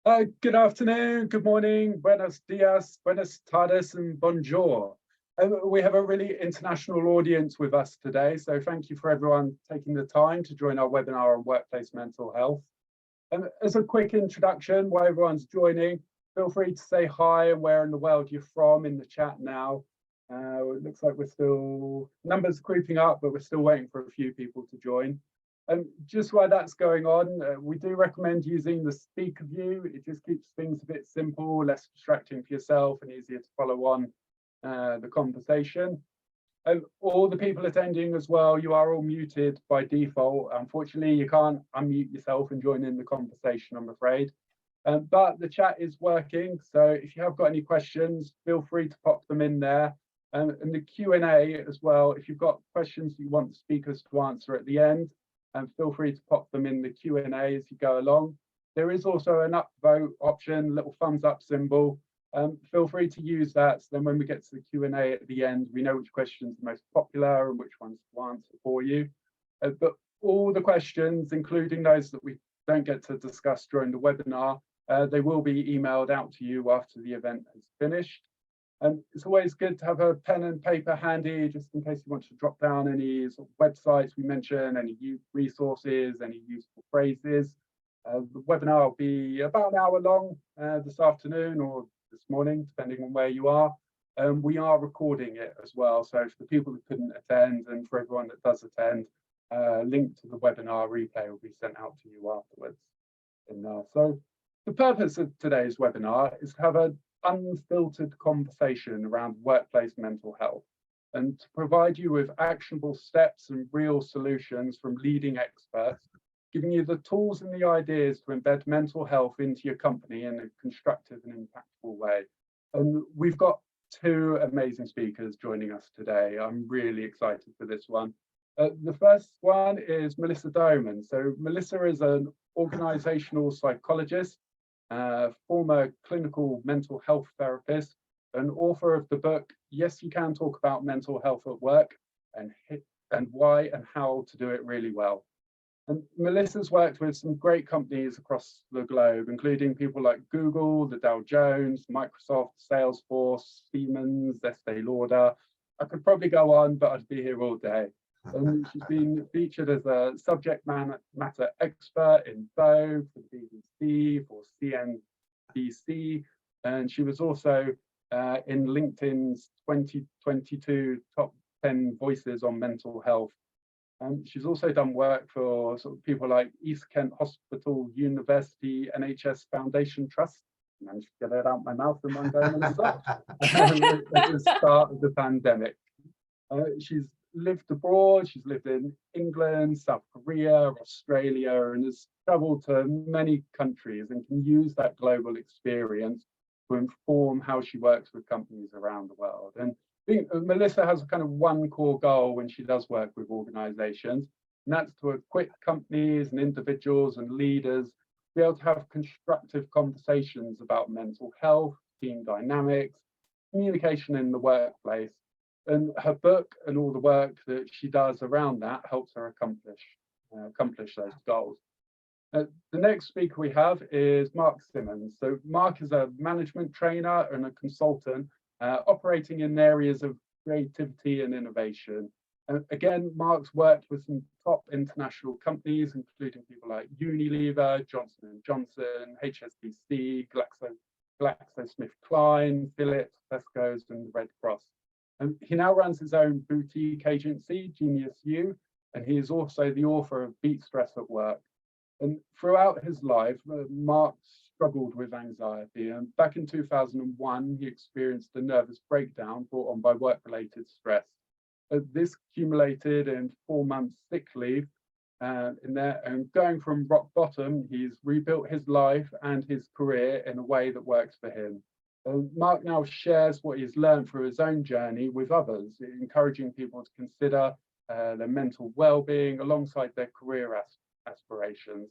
Good afternoon, good morning, buenos dias, buenas tardes, and bonjour. We have a really international audience with us today, so thank you for everyone taking the time to join our webinar on workplace mental health. As a quick introduction, while everyone's joining, feel free to say hi and where in the world you're from in the chat now. It looks like numbers creeping up, but we're still waiting for a few people to join. Just while that's going on, we do recommend using the speaker view. It just keeps things a bit simple, less distracting for yourself and easier to follow on the conversation. All the people attending as well, you are all muted by default. Unfortunately, you can't unmute yourself and join in the conversation, I'm afraid. But the chat is working, so if you have got any questions, feel free to pop them in there. And the Q&A as well, if you've got questions you want the speakers to answer at the end, and feel free to pop them in the Q&A as you go along. There is also an upvote option, little thumbs up symbol. Feel free to use that, so then when we get to the Q&A at the end, we know which questions are most popular and which ones to answer for you. But all the questions, including those that we don't get to discuss during the webinar, they will be emailed out to you after the event has finished. It's always good to have a pen and paper handy, just in case you want to drop down any sort of websites we mentioned, any resources, any useful phrases. The webinar will be about an hour long this afternoon or this morning, depending on where you are. We are recording it as well, so for the people that couldn't attend and for everyone that does attend, link to the webinar replay will be sent out to you afterwards. So the purpose of today's webinar is to have an unfiltered conversation around workplace mental health and to provide you with actionable steps and real solutions from leading experts, giving you the tools and the ideas to embed mental health into your company in a constructive and impactful way. And we've got two amazing speakers joining us today. I'm really excited for this one. The first one is Melissa Doman. So Melissa is an organisational psychologist, former clinical mental health therapist, and author of the book, Yes, You Can Talk About Mental Health at Work, and Why and How to Do It Really Well. And Melissa's worked with some great companies across the globe, including people like Google, the Dow Jones, Microsoft, Salesforce, Simmonds, Estee Lauder. I could probably go on, but I'd be here all day. She's been featured as a subject matter expert in Vogue, for the BBC, for CNBC, and she was also in LinkedIn's 2022 Top 10 Voices on Mental Health. She's also done work for sort of people like East Kent Hospital, University, NHS Foundation Trust. I managed to get it out my mouth in one go at the start of the pandemic. She's lived abroad, she's lived in England, South Korea, Australia, and has traveled to many countries and can use that global experience to inform how she works with companies around the world. And I think Melissa has a kind of one core goal when she does work with organizations, and that's to equip companies and individuals and leaders to be able to have constructive conversations about mental health, team dynamics, communication in the workplace. And her book and all the work that she does around that helps her accomplish those goals. The next speaker we have is Mark Simmonds. So Mark is a management trainer and a consultant operating in areas of creativity and innovation. Again, Mark's worked with some top international companies, including people like Unilever, Johnson & Johnson, HSBC, GlaxoSmithKline, Philips, Tesco's, and the Red Cross. And he now runs his own boutique agency, Genius U, and he is also the author of Beat Stress at Work. And throughout his life, Mark struggled with anxiety. And back in 2001, he experienced a nervous breakdown brought on by work-related stress. This accumulated in 4 months sick leave and going from rock bottom, he's rebuilt his life and his career in a way that works for him. Mark now shares what he's learned through his own journey with others, encouraging people to consider their mental well-being alongside their career aspirations.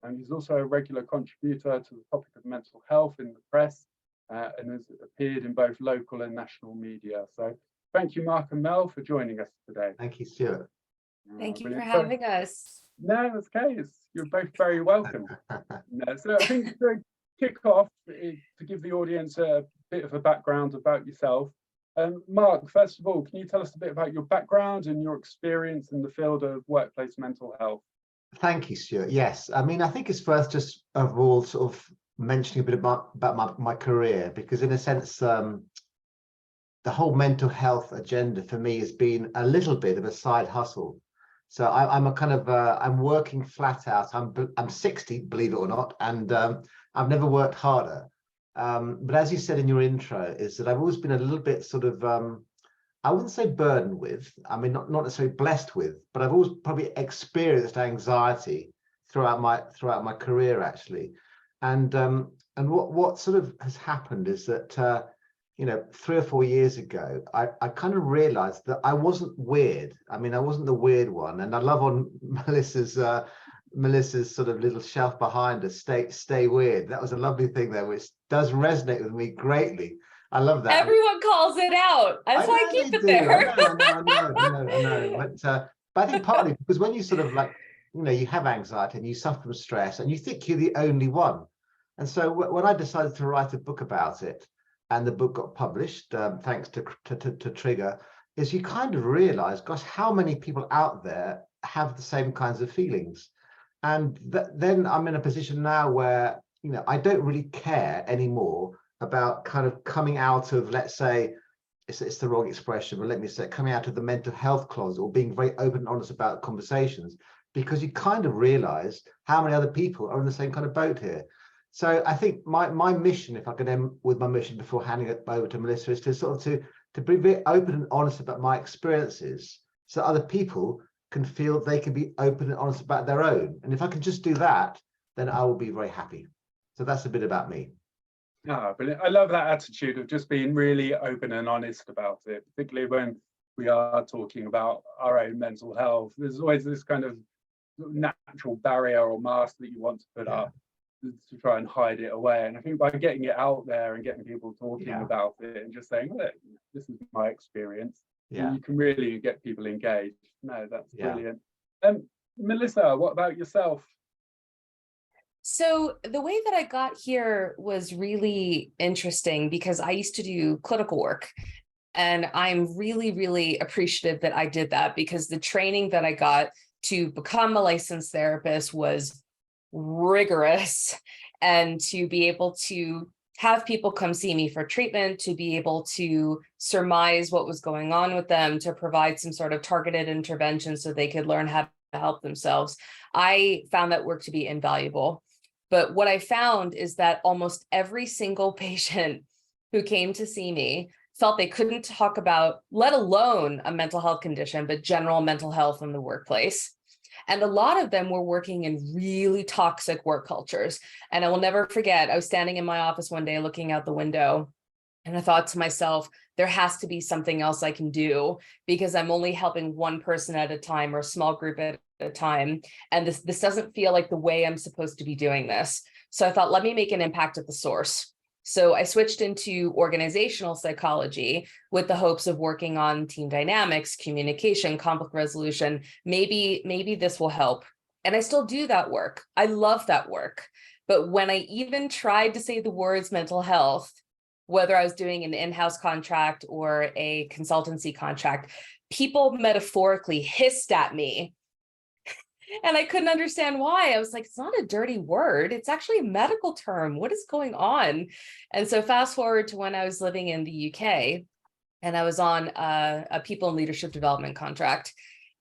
And he's also a regular contributor to the topic of mental health in the press and has appeared in both local and national media. So thank you, Mark and Mel, for joining us today. Thank you, Stuart. Thank you for having us. No, that's okay. You're both very welcome. So I think kick off, to give the audience a bit of a background about yourself, Mark, first of all, can you tell us a bit about your background and your experience in the field of workplace mental health? Thank you, Stuart. Yes, I mean, I think it's worth just overall sort of mentioning a bit about my career, because in a sense, the whole mental health agenda for me has been a little bit of a side hustle. So I'm a kind of I'm working flat out. I'm 60, believe it or not, and I've never worked harder. But as you said in your intro, is that I've always been a little bit sort of I wouldn't say burdened with, I mean, not necessarily blessed with, but I've always probably experienced anxiety throughout my career, actually. And what sort of has happened is that you know, 3 or 4 years ago, I kind of realized that I wasn't weird. I mean, I wasn't the weird one. And I love on Melissa's sort of little shelf behind us, stay weird. That was a lovely thing there, which does resonate with me greatly. I love that. Everyone calls it out. That's why I keep it there. I know. But I think partly because when you sort of like, you know, you have anxiety and you suffer from stress and you think you're the only one. And so when I decided to write a book about it, and the book got published, thanks to Trigger, is you kind of realize, gosh, how many people out there have the same kinds of feelings. And then I'm in a position now where, you know, I don't really care anymore about kind of coming out of, let's say, it's the wrong expression, but let me say, coming out of the mental health closet or being very open and honest about conversations, because you kind of realize how many other people are in the same kind of boat here. So I think my mission, if I could end with my mission before handing it over to Melissa, is to sort of to be very open and honest about my experiences, so other people can feel they can be open and honest about their own. And if I can just do that, then I will be very happy. So that's a bit about me. Ah, brilliant. I love that attitude of just being really open and honest about it, particularly when we are talking about our own mental health. There's always this kind of natural barrier or mask that you want to put up to try and hide it away. And I think by getting it out there and getting people talking about it and just saying, look, this is my experience, you can really get people engaged. No, that's brilliant. Melissa, what about yourself? So the way that I got here was really interesting because I used to do clinical work. And I'm really, really appreciative that I did that, because the training that I got to become a licensed therapist was rigorous, and to be able to have people come see me for treatment, to be able to surmise what was going on with them, to provide some sort of targeted intervention so they could learn how to help themselves. I found that work to be invaluable. But what I found is that almost every single patient who came to see me felt they couldn't talk about, let alone a mental health condition, but general mental health in the workplace. And a lot of them were working in really toxic work cultures. And I will never forget, I was standing in my office one day looking out the window, and I thought to myself, there has to be something else I can do, because I'm only helping one person at a time or a small group at a time. And this doesn't feel like the way I'm supposed to be doing this. So I thought, let me make an impact at the source. So I switched into organizational psychology with the hopes of working on team dynamics, communication, conflict resolution. Maybe this will help. And I still do that work. I love that work. But when I even tried to say the words mental health, whether I was doing an in-house contract or a consultancy contract, people metaphorically hissed at me. And I couldn't understand why. I was like, it's not a dirty word. It's actually a medical term. What is going on? And so fast forward to when I was living in the UK, and I was on a people and leadership development contract.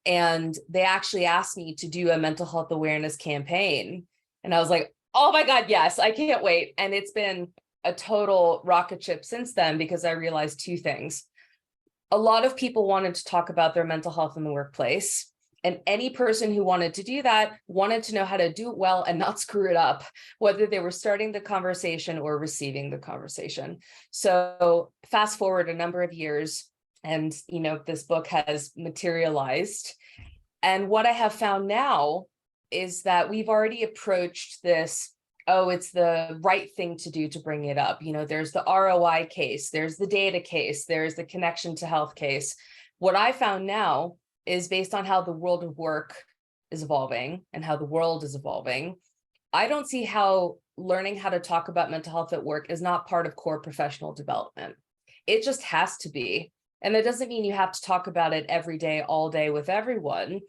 And they actually asked me to do a mental health awareness campaign. And I was like, oh my God, yes, I can't wait. And it's been a total rocket ship since then, because I realized two things. A lot of people wanted to talk about their mental health in the workplace. And any person who wanted to do that wanted to know how to do it well and not screw it up, whether they were starting the conversation or receiving the conversation. So fast forward a number of years, and this book has materialized. And what I have found now is that we've already approached this, it's the right thing to do to bring it up. There's the ROI case, there's the data case, there's the connection to health case. What I found now is, based on how the world of work is evolving and how the world is evolving, I don't see how learning how to talk about mental health at work is not part of core professional development. It just has to be. And that doesn't mean you have to talk about it every day, all day with everyone.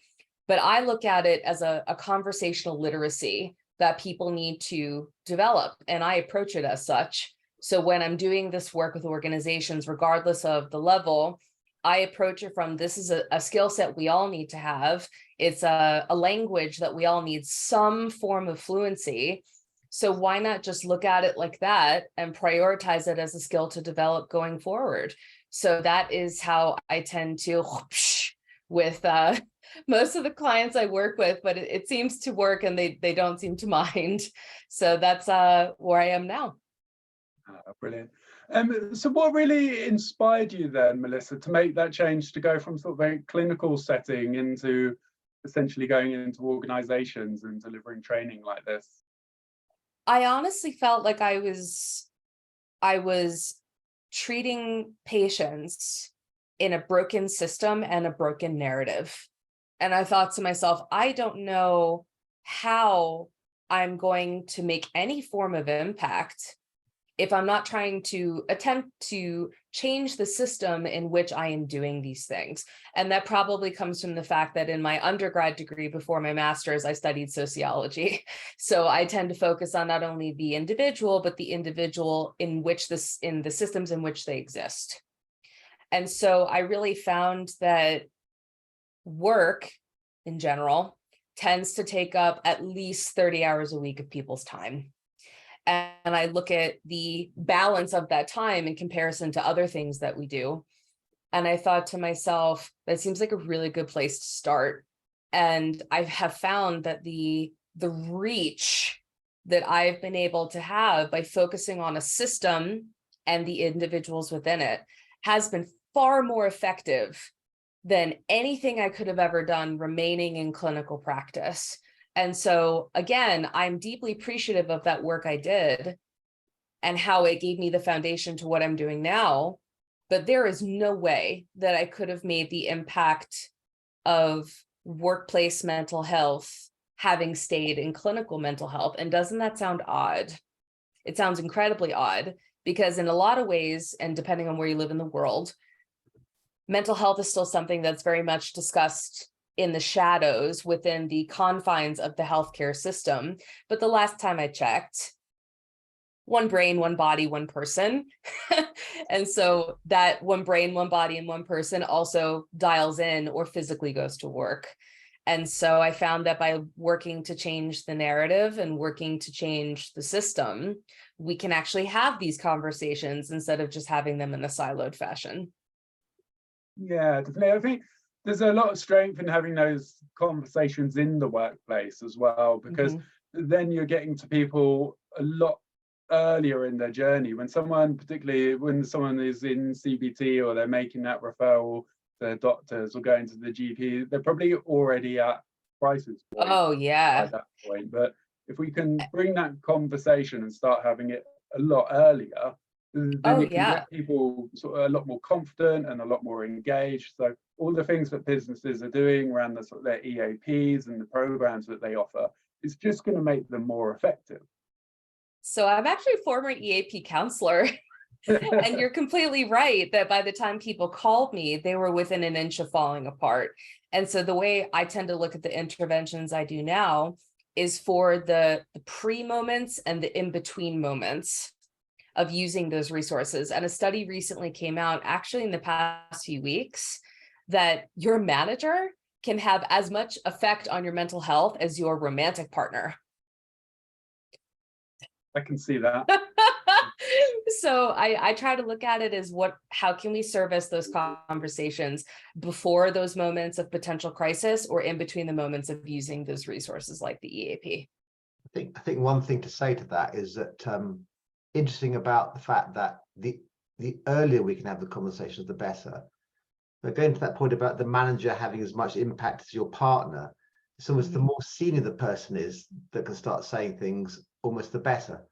But I look at it as a conversational literacy that people need to develop. And I approach it as such. So when I'm doing this work with organizations, regardless of the level, I approach it from, this is a skill set we all need to have. It's a language that we all need some form of fluency. So why not just look at it like that and prioritize it as a skill to develop going forward? So that is how I tend to with most of the clients I work with, but it seems to work and they don't seem to mind. So that's where I am now. Brilliant. So what really inspired you then, Melissa, to make that change, to go from sort of a clinical setting into essentially going into organizations and delivering training like this? I honestly felt like I was treating patients in a broken system and a broken narrative. And I thought to myself, I don't know how I'm going to make any form of impact if I'm not trying to attempt to change the system in which I am doing these things. And that probably comes from the fact that in my undergrad degree before my master's, I studied sociology. So I tend to focus on not only the individual, but the individual in the systems in which they exist. And so I really found that work in general tends to take up at least 30 hours a week of people's time. And I look at the balance of that time in comparison to other things that we do. And I thought to myself, that seems like a really good place to start. And I have found that the reach that I've been able to have by focusing on a system and the individuals within it has been far more effective than anything I could have ever done remaining in clinical practice. And so, again, I'm deeply appreciative of that work I did and how it gave me the foundation to what I'm doing now. But there is no way that I could have made the impact of workplace mental health having stayed in clinical mental health. And doesn't that sound odd? It sounds incredibly odd because in a lot of ways, and depending on where you live in the world, mental health is still something that's very much discussed in the shadows within the confines of the healthcare system. But the last time I checked, one brain, one body, one person. And so that one brain, one body, and one person also dials in or physically goes to work. And so I found that by working to change the narrative and working to change the system, we can actually have these conversations instead of just having them in a siloed fashion. Yeah, definitely. I think there's a lot of strength in having those conversations in the workplace as well, because then you're getting to people a lot earlier in their journey. Particularly when someone is in CBT or they're making that referral to their doctors or going to the GP, they're probably already at crisis point. Oh, yeah. At that point. But if we can bring that conversation and start having it a lot earlier, then you can get people sort of a lot more confident and a lot more engaged. So all the things that businesses are doing around the sort of their EAPs and the programs that they offer, it's just going to make them more effective. So I'm actually a former EAP counselor. And you're completely right that by the time people called me, they were within an inch of falling apart. And so the way I tend to look at the interventions I do now is for the pre-moments and the in-between moments of using those resources. And a study recently came out, actually in the past few weeks, that your manager can have as much effect on your mental health as your romantic partner. I can see that. So I try to look at it as how can we service those conversations before those moments of potential crisis or in between the moments of using those resources like the EAP. I think one thing to say to that is that interesting about the fact that the earlier we can have the conversations, the better. But going to that point about the manager having as much impact as your partner, it's almost the more senior the person is that can start saying things, almost the better.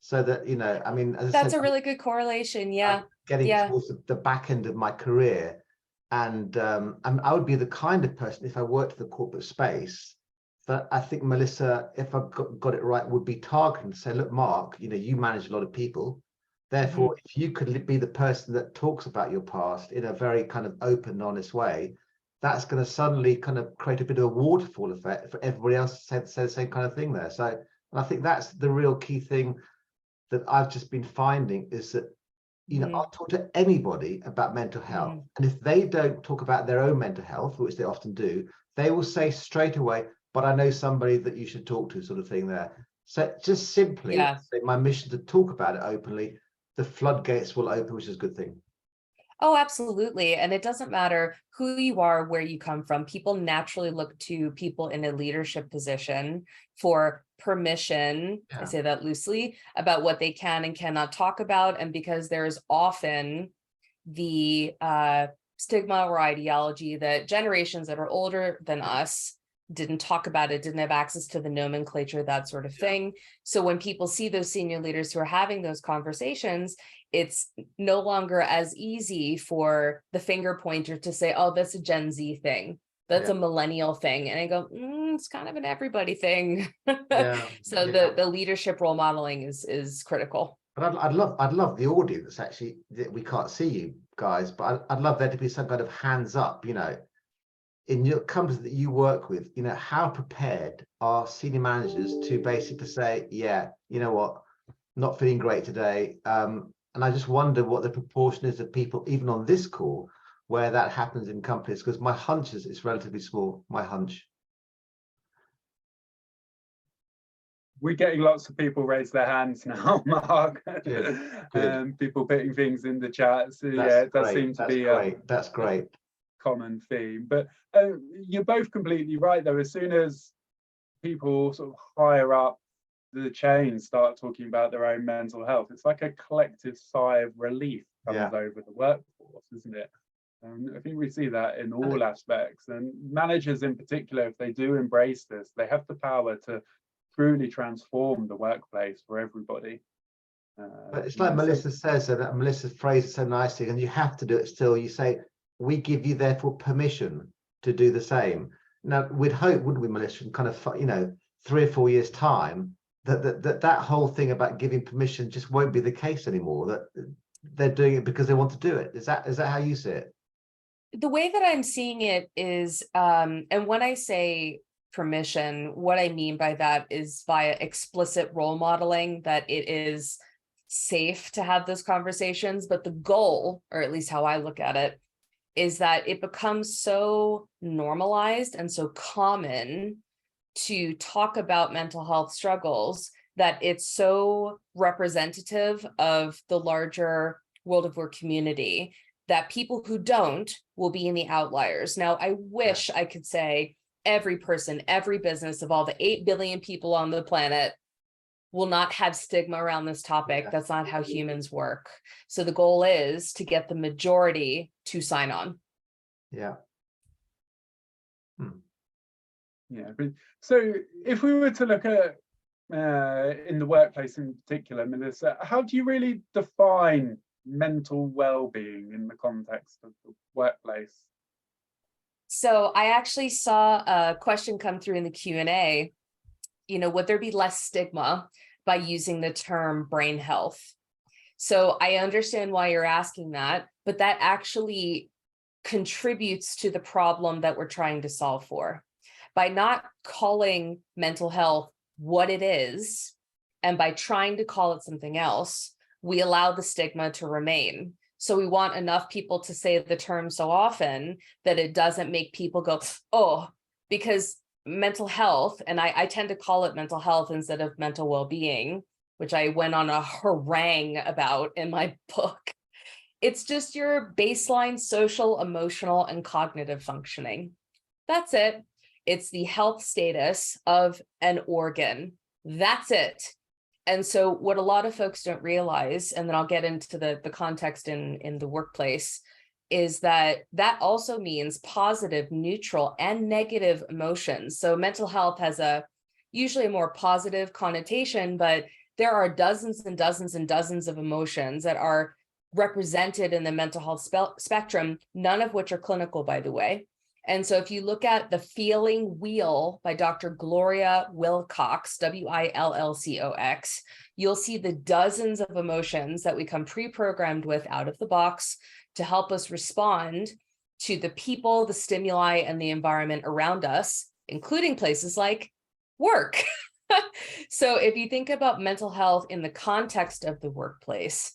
So that, you know, I mean, as that's I said, a really good correlation. Yeah. Getting towards the back end of my career. And I would be the kind of person, if I worked in the corporate space, that I think Melissa, if I got it right, would be targeting to say, look, Mark, you manage a lot of people. Therefore, if you could be the person that talks about your past in a very kind of open, honest way, that's going to suddenly kind of create a bit of a waterfall effect for everybody else to say the same kind of thing there. So, and I think that's the real key thing that I've just been finding is that, I'll talk to anybody about mental health. And if they don't talk about their own mental health, which they often do, they will say straight away, but I know somebody that you should talk to, sort of thing there. So just simply, my mission to talk about it openly, the floodgates will open, which is a good thing. Oh, absolutely. And it doesn't matter who you are, where you come from. People naturally look to people in a leadership position for permission, I say that loosely, about what they can and cannot talk about. And because there's often the stigma or ideology that generations that are older than us didn't talk about it, didn't have access to the nomenclature, that sort of thing. So when people see those senior leaders who are having those conversations, it's no longer as easy for the finger pointer to say, oh, that's a Gen Z thing. That's a millennial thing. And I go, it's kind of an everybody thing. So the leadership role modeling is critical. But I'd love the audience, actually, that we can't see you guys, but I'd love there to be some kind of hands up, in your companies that you work with, how prepared are senior managers to basically say, yeah, you know what, not feeling great today. And I just wonder what the proportion is of people, even on this call, where that happens in companies, because my hunch is it's relatively small, my hunch. We're getting lots of people raise their hands now, Mark. Good. People putting things in the chat. So That's it does great. seem to That's be great. That's great. Common theme. But you're both completely right, though. As soon as people sort of higher up the chain start talking about their own mental health, it's like a collective sigh of relief comes over the workforce, isn't it? I think we see that in all aspects, and managers in particular, if they do embrace this, they have the power to truly transform the workplace for everybody. But it's like Melissa says, that Melissa phrased it so nicely, and you have to do it still. You say, we give you therefore permission to do the same. Now, we'd hope, wouldn't we, Melissa, in kind of 3 or 4 years' time, that whole thing about giving permission just won't be the case anymore, that they're doing it because they want to do it. Is that how you see it? The way that I'm seeing it is, and when I say permission, what I mean by that is via explicit role modeling, that it is safe to have those conversations. But the goal, or at least how I look at it, is that it becomes so normalized and so common to talk about mental health struggles that it's so representative of the larger world of work community that people who don't will be in the outliers. Now, I wish I could say every person, every business of all the 8 billion people on the planet will not have stigma around this topic. That's not how humans work. So the goal is to get the majority to sign on. Yeah. Yeah. But so if we were to look at in the workplace in particular, Melissa, how do you really define mental well-being in the context of the workplace? So I actually saw a question come through in the Q&A. Would there be less stigma by using the term brain health? So I understand why you're asking that, but that actually contributes to the problem that we're trying to solve for. By not calling mental health what it is, and by trying to call it something else, we allow the stigma to remain. So we want enough people to say the term so often that it doesn't make people go, oh, because mental health, and I tend to call it mental health instead of mental well-being, which I went on a harangue about in my book. It's just your baseline social, emotional, and cognitive functioning. That's it. It's the health status of an organ. That's it. And so what a lot of folks don't realize, and then I'll get into the context in the workplace, is that also means positive, neutral, and negative emotions. So mental health has usually a more positive connotation, but there are dozens and dozens and dozens of emotions that are represented in the mental health spectrum, none of which are clinical, by the way. And so if you look at The Feeling Wheel by Dr. Gloria Willcox, Willcox, you'll see the dozens of emotions that we come pre-programmed with out of the box to help us respond to the people, the stimuli, and the environment around us, including places like work. So if you think about mental health in the context of the workplace,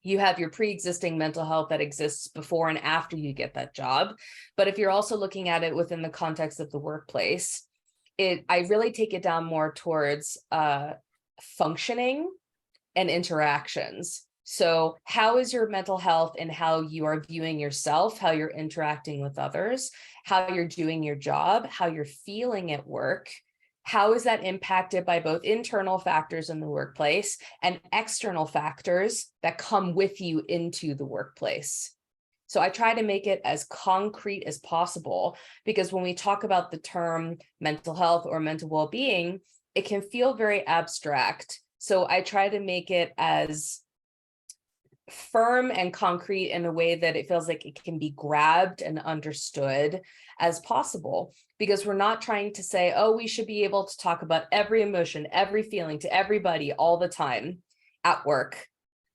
you have your pre-existing mental health that exists before and after you get that job. But if you're also looking at it within the context of the workplace, I really take it down more towards functioning and interactions. So how is your mental health and how you are viewing yourself, how you're interacting with others, how you're doing your job, how you're feeling at work? How is that impacted by both internal factors in the workplace and external factors that come with you into the workplace? So I try to make it as concrete as possible, because when we talk about the term mental health or mental well-being, it can feel very abstract. So I try to make it as firm and concrete in a way that it feels like it can be grabbed and understood as possible, because we're not trying to say, oh, we should be able to talk about every emotion, every feeling to everybody all the time at work.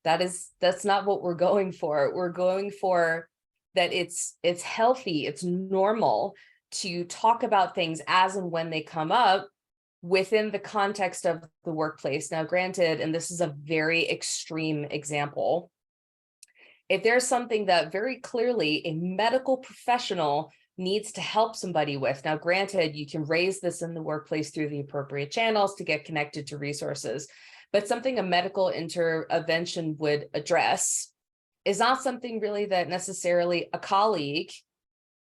That's not what we're going for. We're going for that it's healthy, it's normal to talk about things as and when they come up within the context of the workplace. Now, granted, and this is a very extreme example, if there's something that very clearly a medical professional needs to help somebody with, now granted, you can raise this in the workplace through the appropriate channels to get connected to resources, but something a medical intervention would address is not something really that necessarily a colleague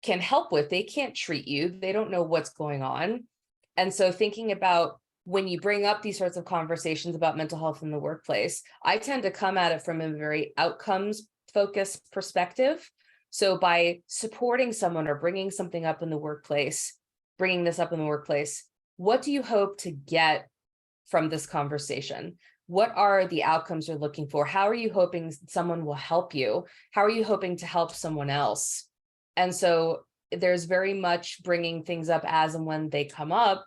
can help with. They can't treat you. They don't know what's going on. And so thinking about when you bring up these sorts of conversations about mental health in the workplace, I tend to come at it from a very outcomes focused perspective. So by supporting someone or bringing something up in the workplace, bringing this up in the workplace, what do you hope to get from this conversation? What are the outcomes you're looking for? How are you hoping someone will help you? How are you hoping to help someone else? And so there's very much bringing things up as and when they come up.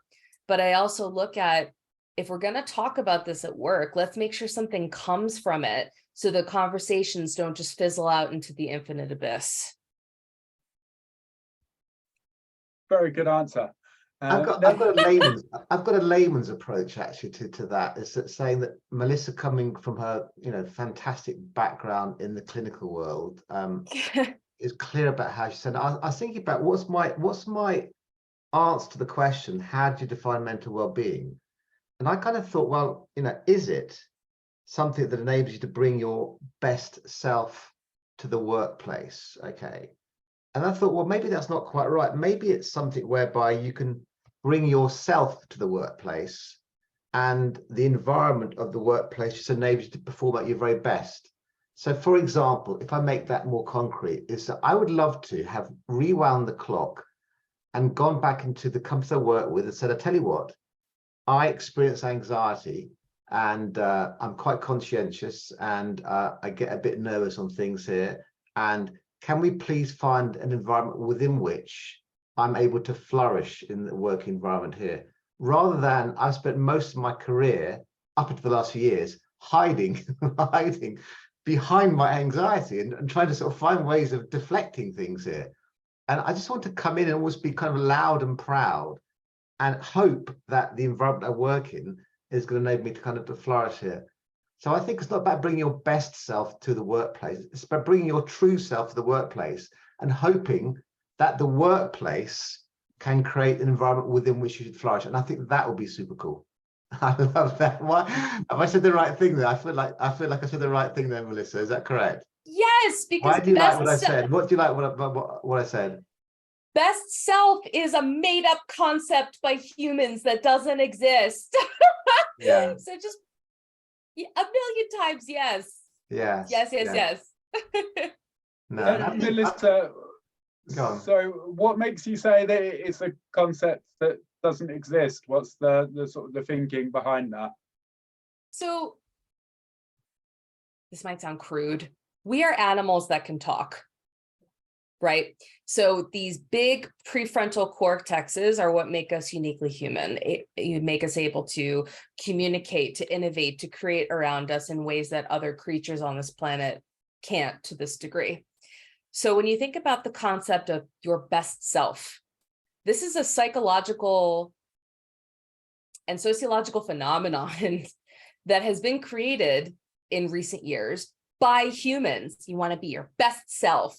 But I also look at, if we're going to talk about this at work, let's make sure something comes from it, so the conversations don't just fizzle out into the infinite abyss. Very good answer. I've got a layman's approach actually to that. Is that saying that Melissa, coming from her fantastic background in the clinical world, is clear about how she said. I was thinking about what's my answer to the question, how do you define mental well-being? And I kind of thought, well, is it something that enables you to bring your best self to the workplace? Okay. And I thought, well, maybe that's not quite right. Maybe it's something whereby you can bring yourself to the workplace, and the environment of the workplace just enables you to perform at your very best. So, for example, if I make that more concrete, is that I would love to have rewound the clock and gone back into the company I work with and said, I tell you what, I experience anxiety, and I'm quite conscientious, and I get a bit nervous on things here. And can we please find an environment within which I'm able to flourish in the work environment here? Rather than, I've spent most of my career up until the last few years hiding behind my anxiety and trying to sort of find ways of deflecting things here. And I just want to come in and always be kind of loud and proud and hope that the environment I work in is going to enable me to kind of to flourish here. So I think it's not about bringing your best self to the workplace. It's about bringing your true self to the workplace and hoping that the workplace can create an environment within which you should flourish. And I think that would be super cool. I love that. Why have I said the right thing there? I feel like I said the right thing there, Melissa. Is that correct? Yes, because why do you like what I said? What do you like what I said? Best self is a made-up concept by humans that doesn't exist. Yeah. So just a million times, yes. Yes. Yes. No, Melissa, so what makes you say that it's a concept that doesn't exist? What's the sort of the thinking behind that? So this might sound crude. We are animals that can talk. right? So these big prefrontal cortexes are what make us uniquely human. You make us able to communicate, to innovate, to create around us in ways that other creatures on this planet can't to this degree. So when you think about the concept of your best self, this is a psychological and sociological phenomenon that has been created in recent years by humans. You want to be your best self.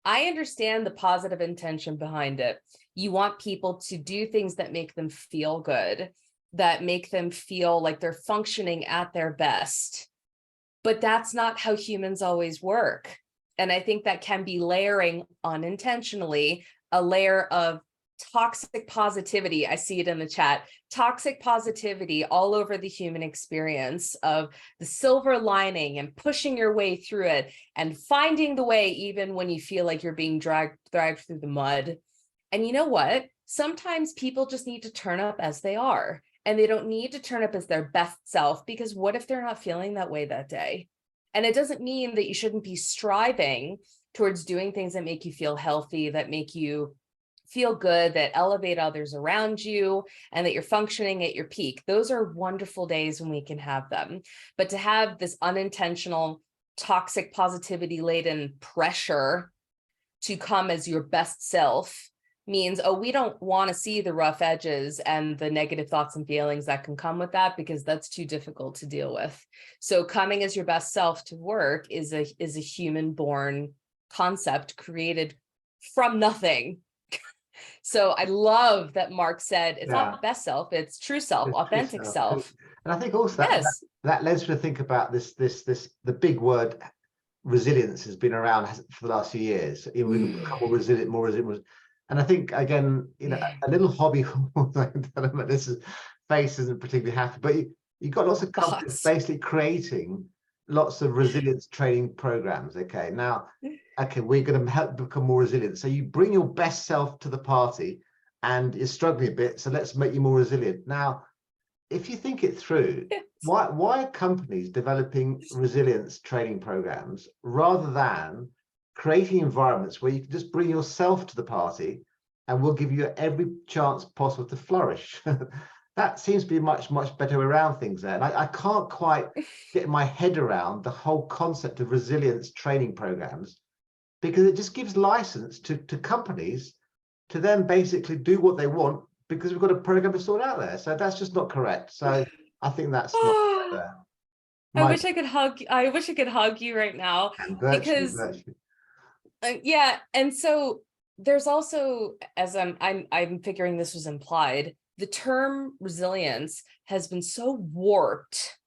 I understand the positive intention behind it. You want people to do things that make them feel good, that make them feel like they're functioning at their best. But that's not how humans always work. And I think that can be layering unintentionally a layer of toxic positivity. I see it in the chat. Toxic positivity all over the human experience of the silver lining and pushing your way through it and finding the way even when you feel like you're being dragged through the mud. And you know what? Sometimes people just need to turn up as they are, and they don't need to turn up as their best self, because what if they're not feeling that way that day? And it doesn't mean that you shouldn't be striving towards doing things that make you feel healthy, that make you feel good, that elevate others around you, and that you're functioning at your peak. Those are wonderful days when we can have them. But to have this unintentional, toxic positivity laden pressure to come as your best self means, oh, we don't want to see the rough edges and the negative thoughts and feelings that can come with that, because that's too difficult to deal with. So coming as your best self to work is a human born concept created from nothing. So I love that Mark said it's not best self, it's true self, authentic self. And I think also that led me to think about the big word resilience has been around for the last few years. You know, we've become more resilient. And I think, again, you know, a little hobby, this face isn't particularly happy, but you've got lots of companies basically creating lots of resilience training programs. Okay, now, we're going to help become more resilient. So you bring your best self to the party and you're struggling a bit, so let's make you more resilient. Now, if you think it through, why are companies developing resilience training programs rather than creating environments where you can just bring yourself to the party and we'll give you every chance possible to flourish? That seems to be much better around things there. And I can't quite get my head around the whole concept of resilience training programs, because it just gives license to companies to then basically do what they want, because we've got a program to sort out there. So that's just not correct. So I think that's not there. I wish I could hug you right now, because yeah. And so there's also, as I'm figuring this was implied, the term resilience has been so warped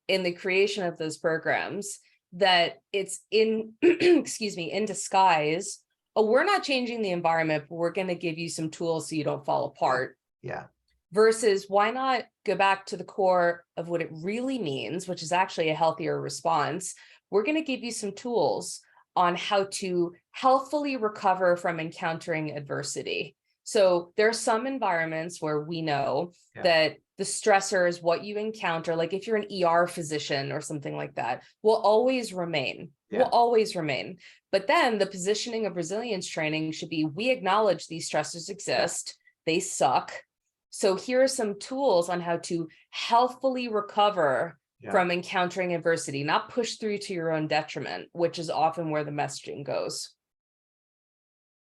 in the creation of those programs that it's in excuse me, in disguise. Oh, we're not changing the environment, but we're going to give you some tools so you don't fall apart. Yeah. Versus, why not go back to the core of what it really means, which is actually a healthier response. We're going to give you some tools on how to healthfully recover from encountering adversity. So there are some environments where we know that the stressors, what you encounter, like if you're an ER physician or something like that, will always remain, will always remain. But then the positioning of resilience training should be, we acknowledge these stressors exist, they suck. So here are some tools on how to healthfully recover from encountering adversity, not push through to your own detriment, which is often where the messaging goes.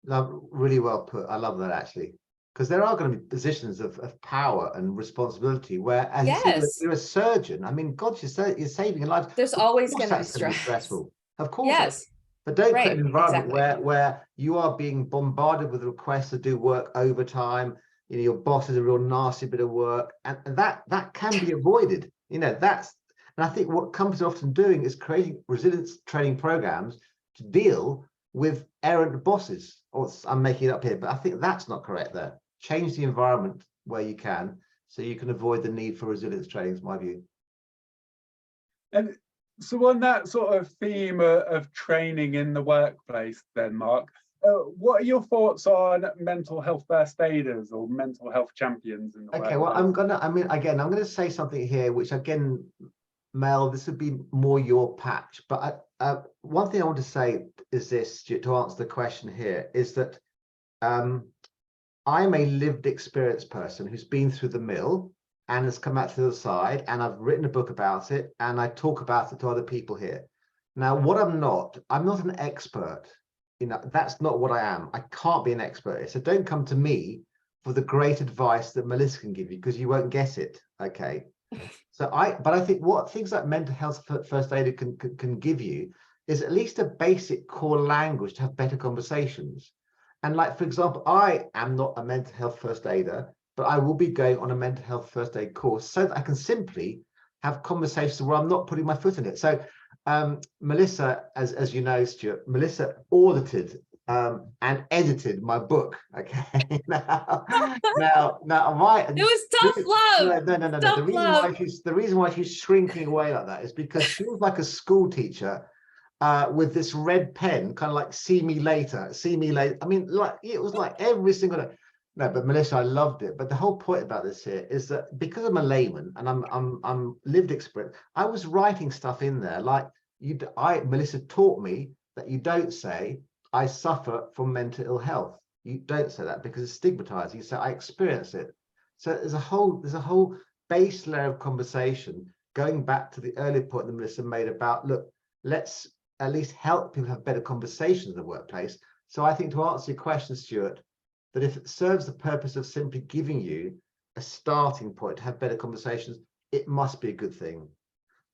Really well put. I love that, actually, because there are going to be positions of power and responsibility where, as you said, you're a surgeon. I mean, God, you're saving a life. There's always going to be stressful. Of course. Yes. But don't create an environment where you are being bombarded with requests to do work overtime. You know, your boss is a real nasty bit of work, and that can be avoided. You know, and I think what companies are often doing is creating resilience training programs to deal with errant bosses. Or I'm making it up here, but I think that's not correct there. Change the environment where you can, so you can avoid the need for resilience training, is my view. And so on that sort of theme of training in the workplace then, Mark, what are your thoughts on mental health first aiders or mental health champions in the workplace? Well, I'm gonna say something here, which again, Mel, this would be more your patch, but one thing I want to say is this, to answer the question here, is that I'm a lived experience person who's been through the mill and has come out to the other side, and I've written a book about it, and I talk about it to other people here. Now, what I'm not an expert. You know, that's not what I am. I can't be an expert. So don't come to me for the great advice that Melissa can give you, because you won't get it. Okay. But I think what things like mental health first aider can give you is at least a basic core language to have better conversations. And like, for example, I am not a mental health first aider, but I will be going on a mental health first aid course so that I can simply have conversations where I'm not putting my foot in it. So Melissa, as you know, Stuart, Melissa audited and edited my book. Okay. now, why? It was tough love. No. The reason why she's shrinking away like that is because she was like a school teacher with this red pen, kind of like "see me later." I mean, like it was like every single day. No, but Melissa, I loved it. But the whole point about this here is that because I'm a layman and I'm lived experience, I was writing stuff in there like Melissa taught me that you don't say I suffer from mental ill health. You don't say that because it's stigmatized. You say I experience it. So there's a whole base layer of conversation going back to the earlier point that Melissa made about, look, let's at least help people have better conversations in the workplace. So I think, to answer your question, Stuart, that if it serves the purpose of simply giving you a starting point to have better conversations, it must be a good thing.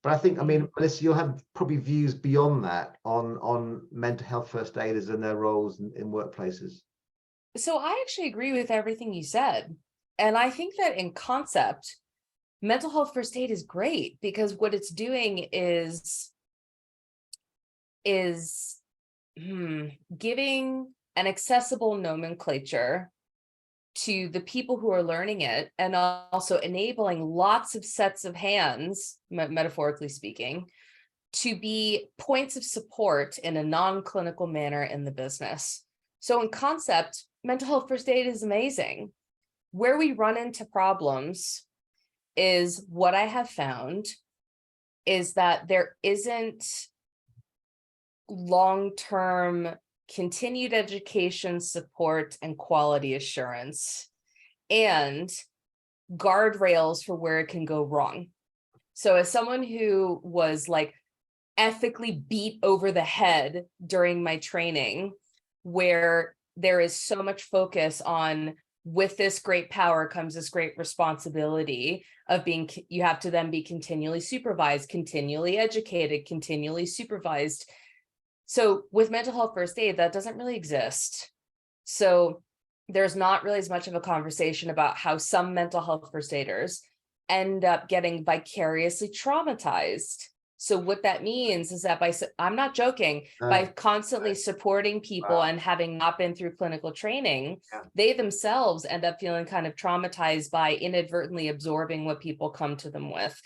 But I think, I mean, Melissa, you'll have probably views beyond that on mental health first aiders and their roles in workplaces. So I actually agree with everything you said. And I think that in concept, mental health first aid is great, because what it's doing is giving an accessible nomenclature to the people who are learning it, and also enabling lots of sets of hands, metaphorically speaking, to be points of support in a non-clinical manner in the business. So in concept, mental health first aid is amazing. Where we run into problems is, what I have found is that there isn't long-term continued education, support, and quality assurance, and guardrails for where it can go wrong. So as someone who was like ethically beat over the head during my training, where there is so much focus on, with this great power comes this great responsibility of being, you have to then be continually supervised, continually educated, continually supervised. So with mental health first aid, that doesn't really exist. So there's not really as much of a conversation about how some mental health first aiders end up getting vicariously traumatized. So what that means is that I'm not joking, by constantly supporting people and having not been through clinical training, they themselves end up feeling kind of traumatized by inadvertently absorbing what people come to them with.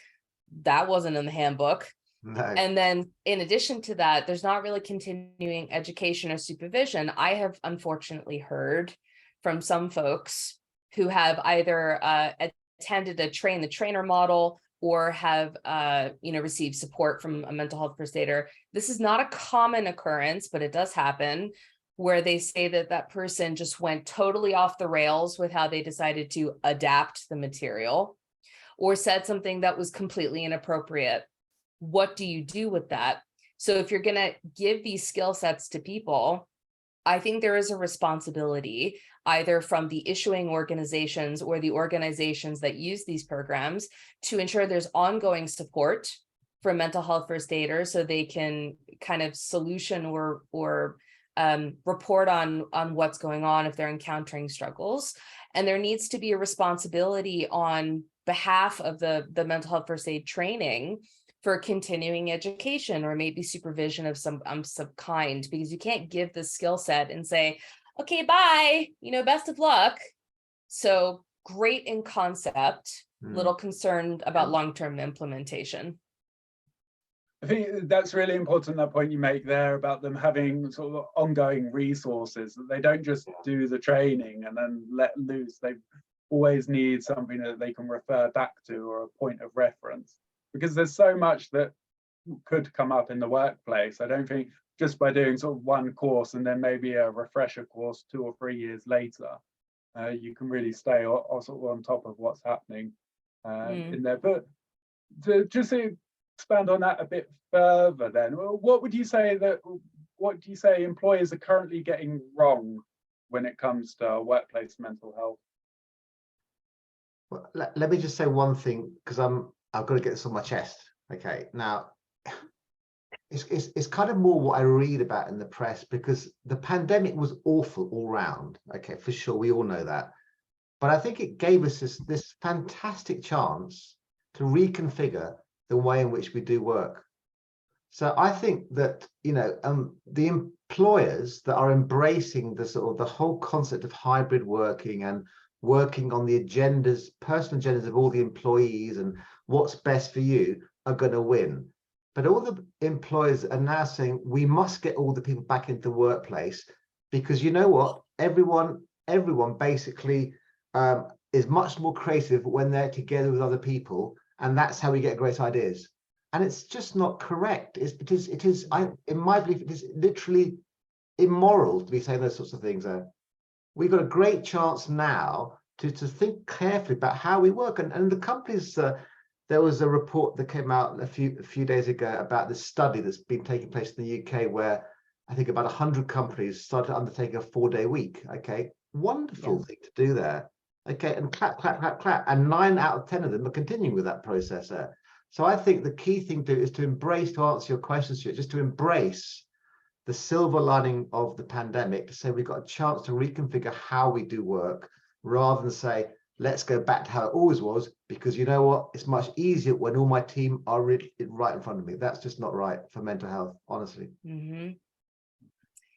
That wasn't in the handbook. No. And then in addition to that, there's not really continuing education or supervision. I have unfortunately heard from some folks who have either attended a train the trainer model or have received support from a mental health first aider. This is not a common occurrence, but it does happen, where they say that that person just went totally off the rails with how they decided to adapt the material, or said something that was completely inappropriate. What do you do with that? So if you're going to give these skill sets to people, I think there is a responsibility, either from the issuing organizations or the organizations that use these programs, to ensure there's ongoing support for mental health first aiders, so they can kind of solution or report on what's going on if they're encountering struggles. And there needs to be a responsibility on behalf of the mental health first aid training for continuing education, or maybe supervision of some kind, because you can't give the skill set and say, okay, bye, best of luck. So great in concept, little concerned about long-term implementation. I think that's really important, that point you make there about them having sort of ongoing resources, that they don't just do the training and then let loose. They always need something that they can refer back to, or a point of reference. Because there's so much that could come up in the workplace. I don't think just by doing sort of one course and then maybe a refresher course 2 or 3 years later, you can really stay sort of on top of what's happening in there. But to just expand on that a bit further, then, what do you say employers are currently getting wrong when it comes to workplace mental health? Well, let me just say one thing, because I've got to get this on my chest. Okay, now it's kind of more what I read about in the press, because the pandemic was awful all round. Okay, for sure, we all know that. But I think it gave us this fantastic chance to reconfigure the way in which we do work. So I think that, you know, the employers that are embracing the sort of the whole concept of hybrid working and working on the agendas, personal agendas of all the employees and what's best for you, are going to win. But all the employers are now saying we must get all the people back into the workplace, because you know what, everyone basically is much more creative when they're together with other people, and that's how we get great ideas. And it's just not correct. In my belief, it is literally immoral to be saying those sorts of things. We've got a great chance now to think carefully about how we work, and the companies. There was a report that came out a few days ago about this study that's been taking place in the UK, where I think about 100 companies started undertaking a 4-day week. Okay, wonderful thing to do there. Okay, and clap, clap, clap, clap, and 9 out of 10 of them are continuing with that process there. So I think the key thing to do is to embrace, to answer your questions here, just to embrace the silver lining of the pandemic, to say we've got a chance to reconfigure how we do work, rather than say, let's go back to how it always was, because you know what, it's much easier when all my team are right in front of me. That's just not right for mental health, honestly.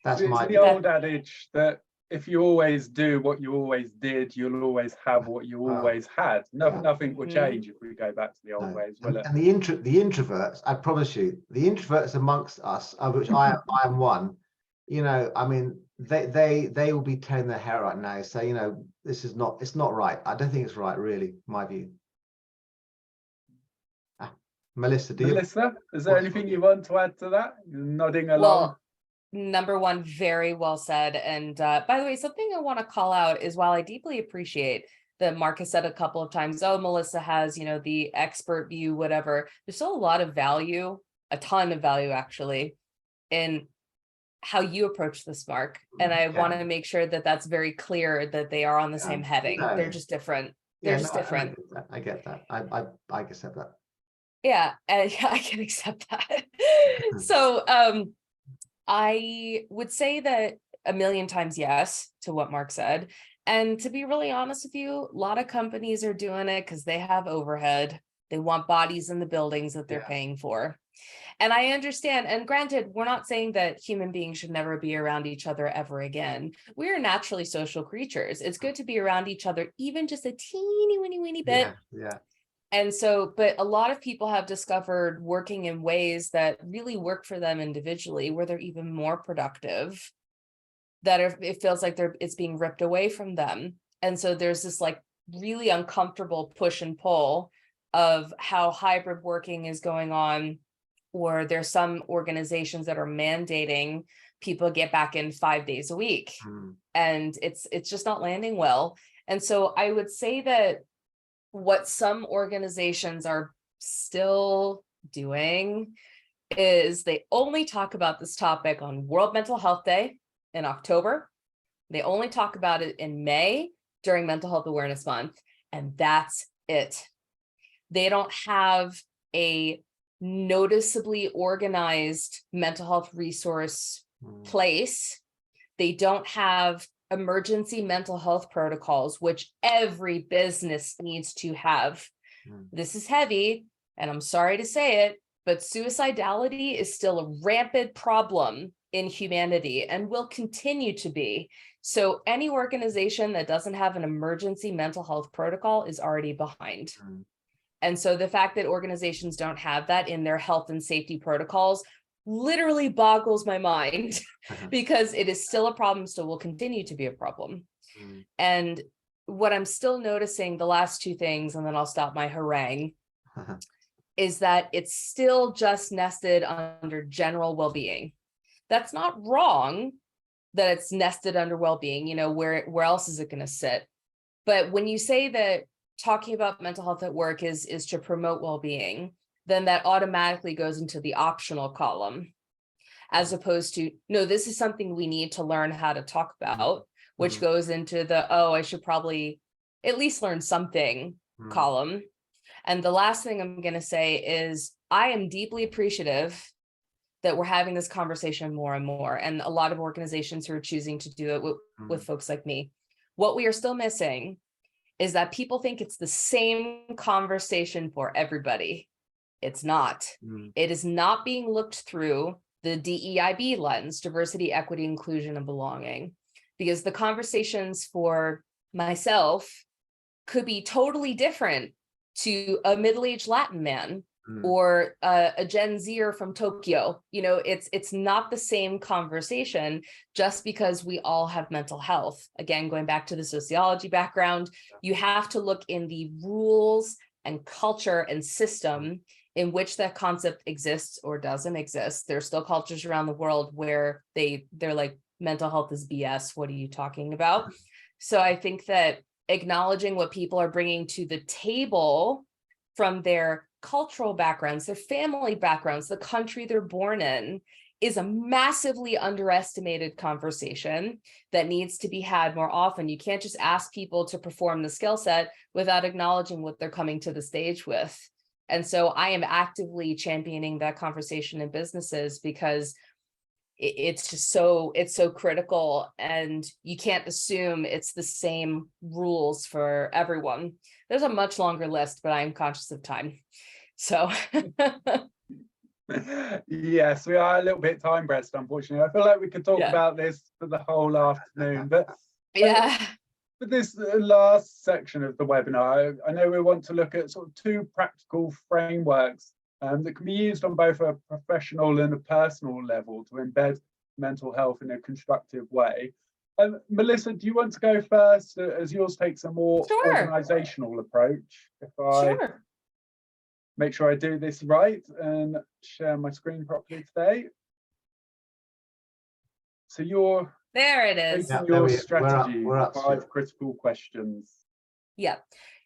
That's it's the old adage that if you always do what you always did, you'll always have what you always had. Nothing will change if we go back to the old ways, will it? And the introverts, I promise you, the introverts amongst us, of which I am one, you know, I mean, they will be tearing their hair right now. So, you know, it's not right. I don't think it's right, really, my view. Melissa, is there anything you want to add to that? You're nodding along. Well, number one, very well said. And by the way, something I want to call out is, while I deeply appreciate that Mark has said a couple of times, oh, Melissa has, you know, the expert view, whatever, there's still a lot of value, a ton of value actually, in how you approach this, Mark. And I want to make sure that that's very clear, that they are on the same heading. They're just different. They're just different. I get that. I accept that. Yeah, I can accept that. So I would say that a million times yes to what Mark said. And to be really honest with you, a lot of companies are doing it because they have overhead. They want bodies in the buildings that they're paying for. And I understand. And granted, we're not saying that human beings should never be around each other ever again. We are naturally social creatures. It's good to be around each other, even just a teeny, weeny bit. Yeah. And so, but a lot of people have discovered working in ways that really work for them individually, where they're even more productive, that it feels like it's being ripped away from them. And so there's this like really uncomfortable push and pull of how hybrid working is going on, or there's some organizations that are mandating people get back in 5 days a week. And it's just not landing well. And so I would say that what some organizations are still doing is they only talk about this topic on World Mental Health Day in October. They only talk about it in May during Mental Health Awareness Month, and that's it. They don't have a noticeably organized mental health resource place. They don't have emergency mental health protocols, which every business needs to have. This is heavy, and I'm sorry to say it, but suicidality is still a rampant problem in humanity and will continue to be. So any organization that doesn't have an emergency mental health protocol is already behind. And so the fact that organizations don't have that in their health and safety protocols literally boggles my mind, because it is still a problem, still will continue to be a problem. And what I'm still noticing, the last two things, and then I'll stop my harangue, is that it's still just nested under general well-being. That's not wrong that it's nested under well-being, where else is it going to sit? But when you say that talking about mental health at work is to promote well-being, then that automatically goes into the optional column, as opposed to, no, this is something we need to learn how to talk about, which goes into the, I should probably at least learn something column. And the last thing I'm going to say is I am deeply appreciative that we're having this conversation more and more, and a lot of organizations who are choosing to do it with folks like me. What we are still missing is that people think it's the same conversation for everybody. It's not. It is not being looked through the DEIB lens, diversity, equity, inclusion, and belonging, because the conversations for myself could be totally different to a middle-aged Latin man or a Gen Zer from Tokyo. It's not the same conversation just because we all have mental health. Again, going back to the sociology background, you have to look in the rules and culture and system in which that concept exists or doesn't exist. There's still cultures around the world where they're like, mental health is BS. What are you talking about? So I think that acknowledging what people are bringing to the table from their cultural backgrounds, their family backgrounds, the country they're born in, is a massively underestimated conversation that needs to be had more often. You can't just ask people to perform the skill set without acknowledging what they're coming to the stage with. And so I am actively championing that conversation in businesses because it's just it's so critical, and you can't assume it's the same rules for everyone. There's a much longer list, but I'm conscious of time. So yes, we are a little bit time pressed, unfortunately. I feel like we could talk about this for the whole afternoon, but for this last section of the webinar, I know we want to look at sort of two practical frameworks that can be used on both a professional and a personal level to embed mental health in a constructive way. Melissa, do you want to go first, as yours takes a more organisational approach? If I make sure I do this right and share my screen properly today. So there it is. Your strategy, we're up 5 critical questions. Yeah.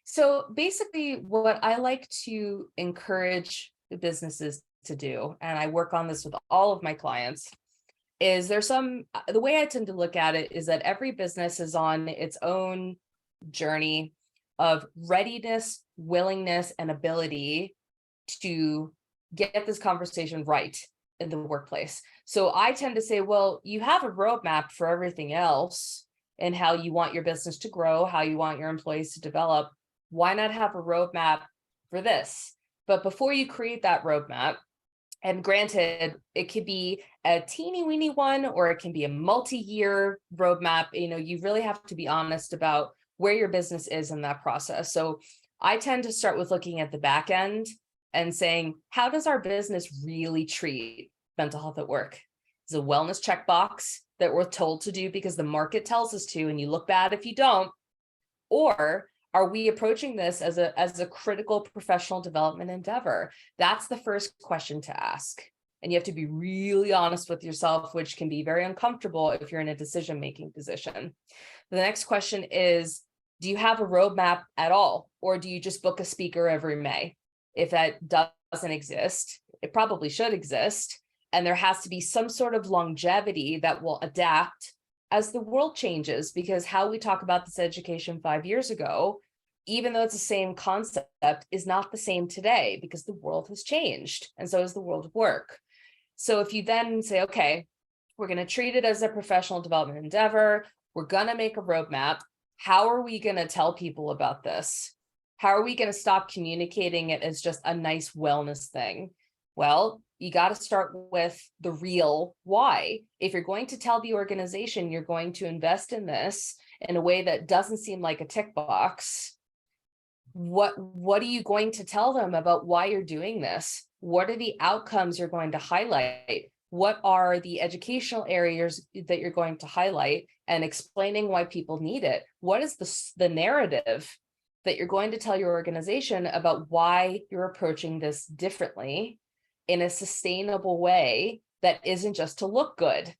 So basically what I like to encourage the businesses to do, and I work on this with all of my clients, is the way I tend to look at it is that every business is on its own journey of readiness, willingness, and ability to get this conversation right in the workplace. So I tend to say, well, you have a roadmap for everything else and how you want your business to grow, how you want your employees to develop. Why not have a roadmap for this? But before you create that roadmap, and granted, it could be a teeny weeny one, or it can be a multi-year roadmap. You really have to be honest about where your business is in that process. So I tend to start with looking at the back end and saying, how does our business really treat mental health at work? Is a wellness checkbox that we're told to do because the market tells us to, and you look bad if you don't? Or are we approaching this as a critical professional development endeavor? That's the first question to ask. And you have to be really honest with yourself, which can be very uncomfortable if you're in a decision-making position. The next question is, do you have a roadmap at all? Or do you just book a speaker every May? If that doesn't exist, it probably should exist. And there has to be some sort of longevity that will adapt as the world changes, because how we talk about this education 5 years ago, even though it's the same concept, is not the same today because the world has changed, and so has the world of work. So if you then say, okay, we're going to treat it as a professional development endeavor, we're going to make a roadmap, how are we going to tell people about this? How are we going to stop communicating it as just a nice wellness thing? Well, you got to start with the real why. If you're going to tell the organization you're going to invest in this in a way that doesn't seem like a tick box, what are you going to tell them about why you're doing this? What are the outcomes you're going to highlight? What are the educational areas that you're going to highlight, and explaining why people need it? What is the narrative? that you're going to tell your organization about why you're approaching this differently in a sustainable way that isn't just to look good.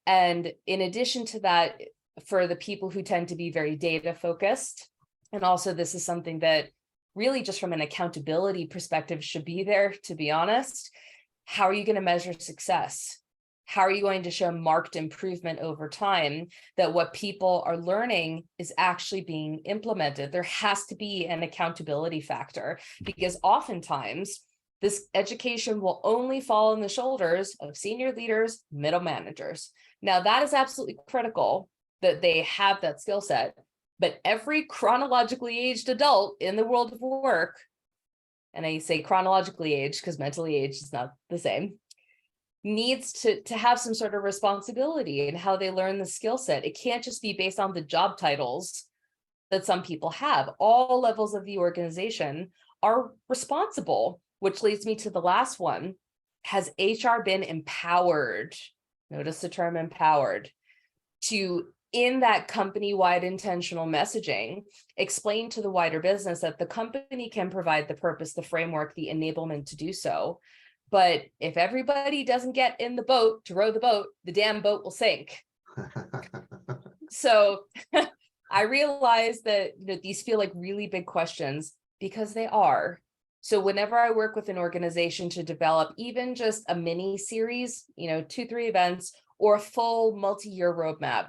And in addition to that, for the people who tend to be very data focused, and also this is something that really just from an accountability perspective should be there, to be honest, how are you going to measure success? How are you going to show marked improvement over time that what people are learning is actually being implemented? There has to be an accountability factor, because oftentimes this education will only fall on the shoulders of senior leaders, middle managers. Now, that is absolutely critical that they have that skill set, but every chronologically aged adult in the world of work, and I say chronologically aged because mentally aged is not the same, needs to have some sort of responsibility in how they learn the skill set. It can't just be based on the job titles that some people have. All levels of the organization are responsible, which leads me to the last one. Has HR been empowered? Notice the term empowered, to, in that company-wide intentional messaging, explain to the wider business that the company can provide the purpose, the framework, the enablement to do so. But if everybody doesn't get in the boat to row the boat, the damn boat will sink. So I realize that these feel like really big questions, because they are. So whenever I work with an organization to develop even just a mini series, 2-3 events, or a full multi-year roadmap,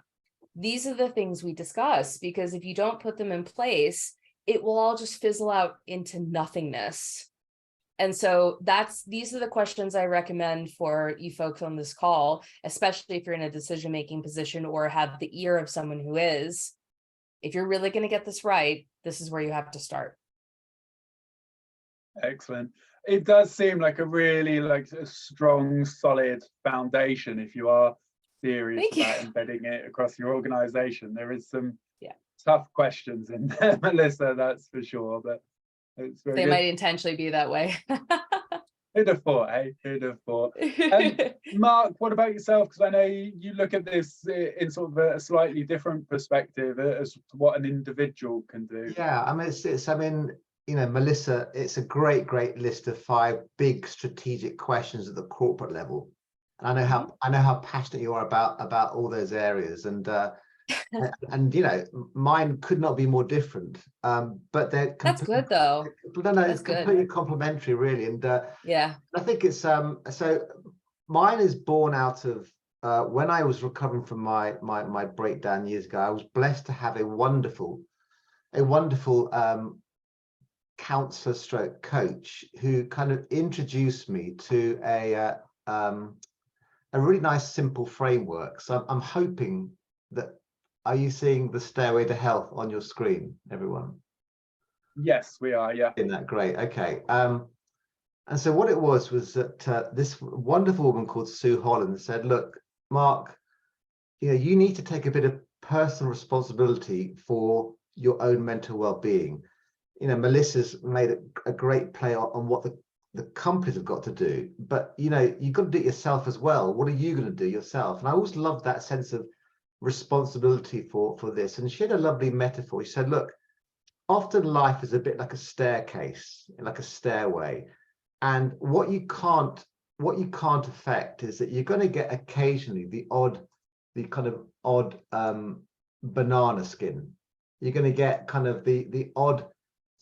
these are the things we discuss, because if you don't put them in place, it will all just fizzle out into nothingness. And so these are the questions I recommend for you folks on this call, especially if you're in a decision-making position or have the ear of someone who is. If you're really going to get this right, this is where you have to start. Excellent. It does seem like a really a strong, solid foundation if you are serious about embedding it across your organization. There is some tough questions in there, Melissa, that's for sure, but it's very they good. might intentionally be that way. Who'd have thought, eh? Who'd have thought? Mark, what about yourself? Because I know you look at this in sort of a slightly different perspective as to what an individual can do. Yeah, I mean, Melissa, it's a great list of 5 big strategic questions at the corporate level. And I know how passionate you are about all those areas, and mine could not be more different. But they're that's good though. No, it's completely complementary, really. And yeah, I think it's so mine is born out of when I was recovering from my breakdown years ago. I was blessed to have a wonderful counselor stroke coach who kind of introduced me to a really nice simple framework. So I'm hoping that, are you seeing the Stairway to Health on your screen, everyone? Yes, we are. Yeah. Isn't that great? Okay. And so what it was that this wonderful woman called Sue Holland said, look, Mark, you need to take a bit of personal responsibility for your own mental well-being. Melissa's made a great play on what the companies have got to do, but you've got to do it yourself as well. What are you going to do yourself? And I always loved that sense of responsibility for this. And she had a lovely metaphor. She said, look, often life is a bit like a staircase, like a stairway, and what you can't affect is that you're going to get occasionally the kind of odd banana skin. You're going to get kind of the odd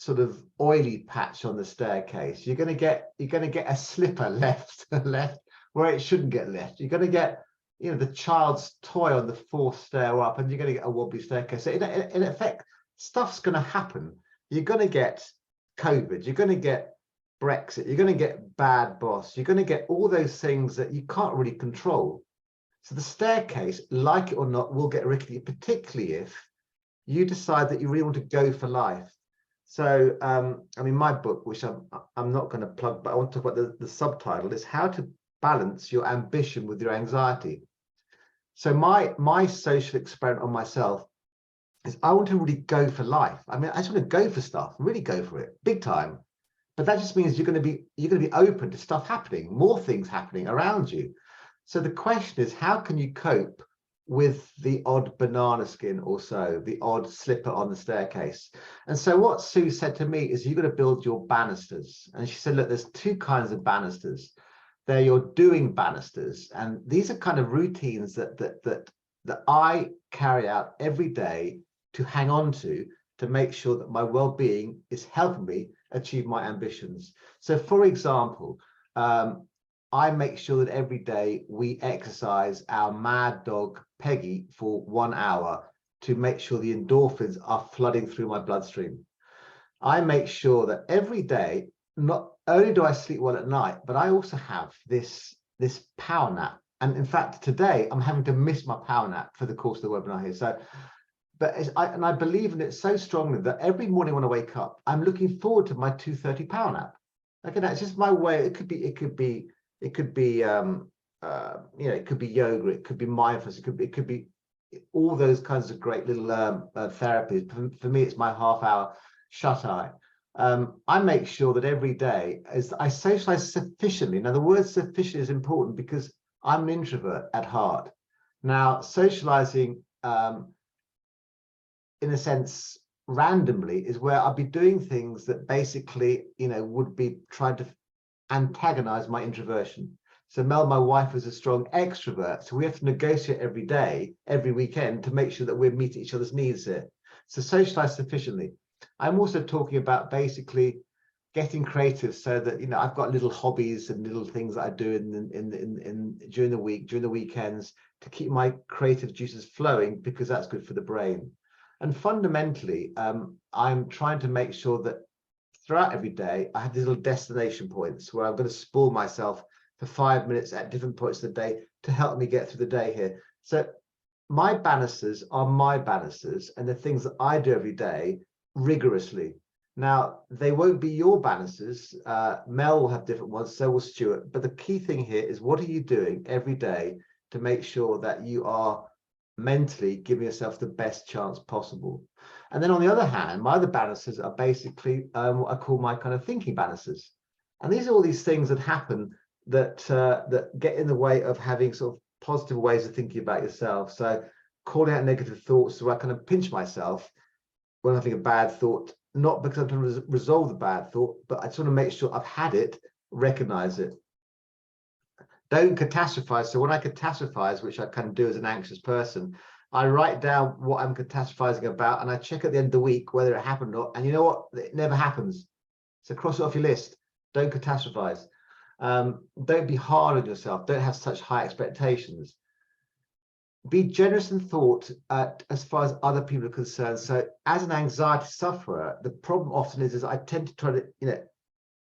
sort of oily patch on the staircase. You're going to get a slipper left where it shouldn't get left. You're going to get the child's toy on the 4th stair up, and you're going to get a wobbly staircase. So in effect, stuff's going to happen. You're going to get COVID. You're going to get Brexit. You're going to get bad boss. You're going to get all those things that you can't really control. So the staircase, like it or not, will get rickety, particularly if you decide that you really want to go for life. So, I mean, my book, which I'm not going to plug, but I want to talk about the subtitle, is How to Balance Your Ambition with Your Anxiety. So my social experiment on myself is I want to really go for life. I mean, I just want to go for stuff, really go for it, big time. But that just means you're going to be open to stuff happening, more things happening around you. So the question is, how can you cope with the odd banana skin or so, the odd slipper on the staircase. And so what Sue said to me is, you've got to build your banisters. And she said, look, there's two kinds of banisters. They're your doing banisters. And these are kind of routines that I carry out every day to hang on to make sure that my well-being is helping me achieve my ambitions. So for example, I make sure that every day we exercise our mad dog Peggy for 1 hour to make sure the endorphins are flooding through my bloodstream. I make sure that every day, not only do I sleep well at night, but I also have this power nap. And in fact, today I'm having to miss my power nap for the course of the webinar here. So, but I believe in it so strongly that every morning when I wake up, I'm looking forward to my 2:30 power nap. Okay, that's just my way. It could be you know, it could be yoga, it could be mindfulness, it could be all those kinds of great little therapies. For me, it's my half-hour shut eye. I make sure that every day as I socialize sufficiently. Now, the word sufficient is important because I'm an introvert at heart. Now, socializing in a sense randomly is where I'll be doing things that basically, you know, would be trying to antagonize my introversion. So Mel, my wife, is a strong extrovert, so we have to negotiate every day, every weekend, to make sure that we're meeting each other's needs here. So socialize sufficiently. I'm also talking about basically getting creative, so that, you know, I've got little hobbies and little things that I do in during the week, during the weekends, to keep my creative juices flowing, because that's good for the brain. And fundamentally, I'm trying to make sure that throughout every day, I have these little destination points where I'm going to spoil myself for 5 minutes at different points of the day to help me get through the day here. So my banisters are my banisters, and the things that I do every day rigorously. Now, they won't be your banisters. Mel will have different ones, so will Stuart. But the key thing here is, what are you doing every day to make sure that you are mentally giving yourself the best chance possible? And then on the other hand, my other banisters are basically what I call my kind of thinking banisters. And these are all these things that happen that that get in the way of having sort of positive ways of thinking about yourself. So calling out negative thoughts, so I kind of pinch myself when I think a bad thought, not because I'm trying to resolve the bad thought, but I just want to make sure I've had it, recognize it. Don't catastrophize. So when I catastrophize, which I can do as an anxious person, I write down what I'm catastrophizing about, and I check at the end of the week whether it happened or not. And you know what? It never happens. So cross it off your list. Don't catastrophize. Don't be hard on yourself. Don't have such high expectations. Be generous in thought as far as other people are concerned. So as an anxiety sufferer, the problem often is I tend to try to, you know,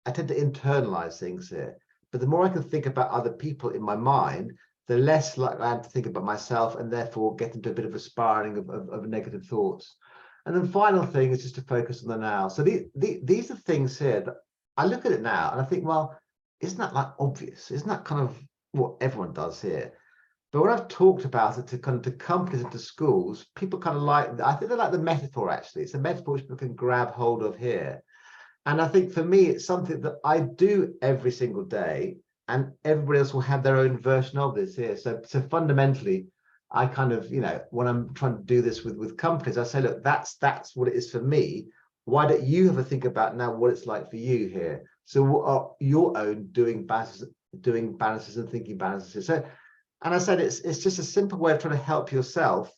I tend to internalize things here. But the more I can think about other people in my mind, the less likely I am to think about myself, and therefore get into a bit of a spiraling of negative thoughts. And then the final thing is just to focus on the now. So these are things here that I look at it now and I think, well, isn't that like obvious? Isn't that kind of what everyone does here? But when I've talked about it to kind of to companies and to schools, people kind of like, I think they like the metaphor actually. It's a metaphor which people can grab hold of here. And I think for me, it's something that I do every single day, and everybody else will have their own version of this here. So fundamentally, I kind of, you know, when I'm trying to do this with companies, I say, look, that's what it is for me. Why don't you have a think about now what it's like for you here? So what are your own doing balances and thinking balances? So, and I said, it's just a simple way of trying to help yourself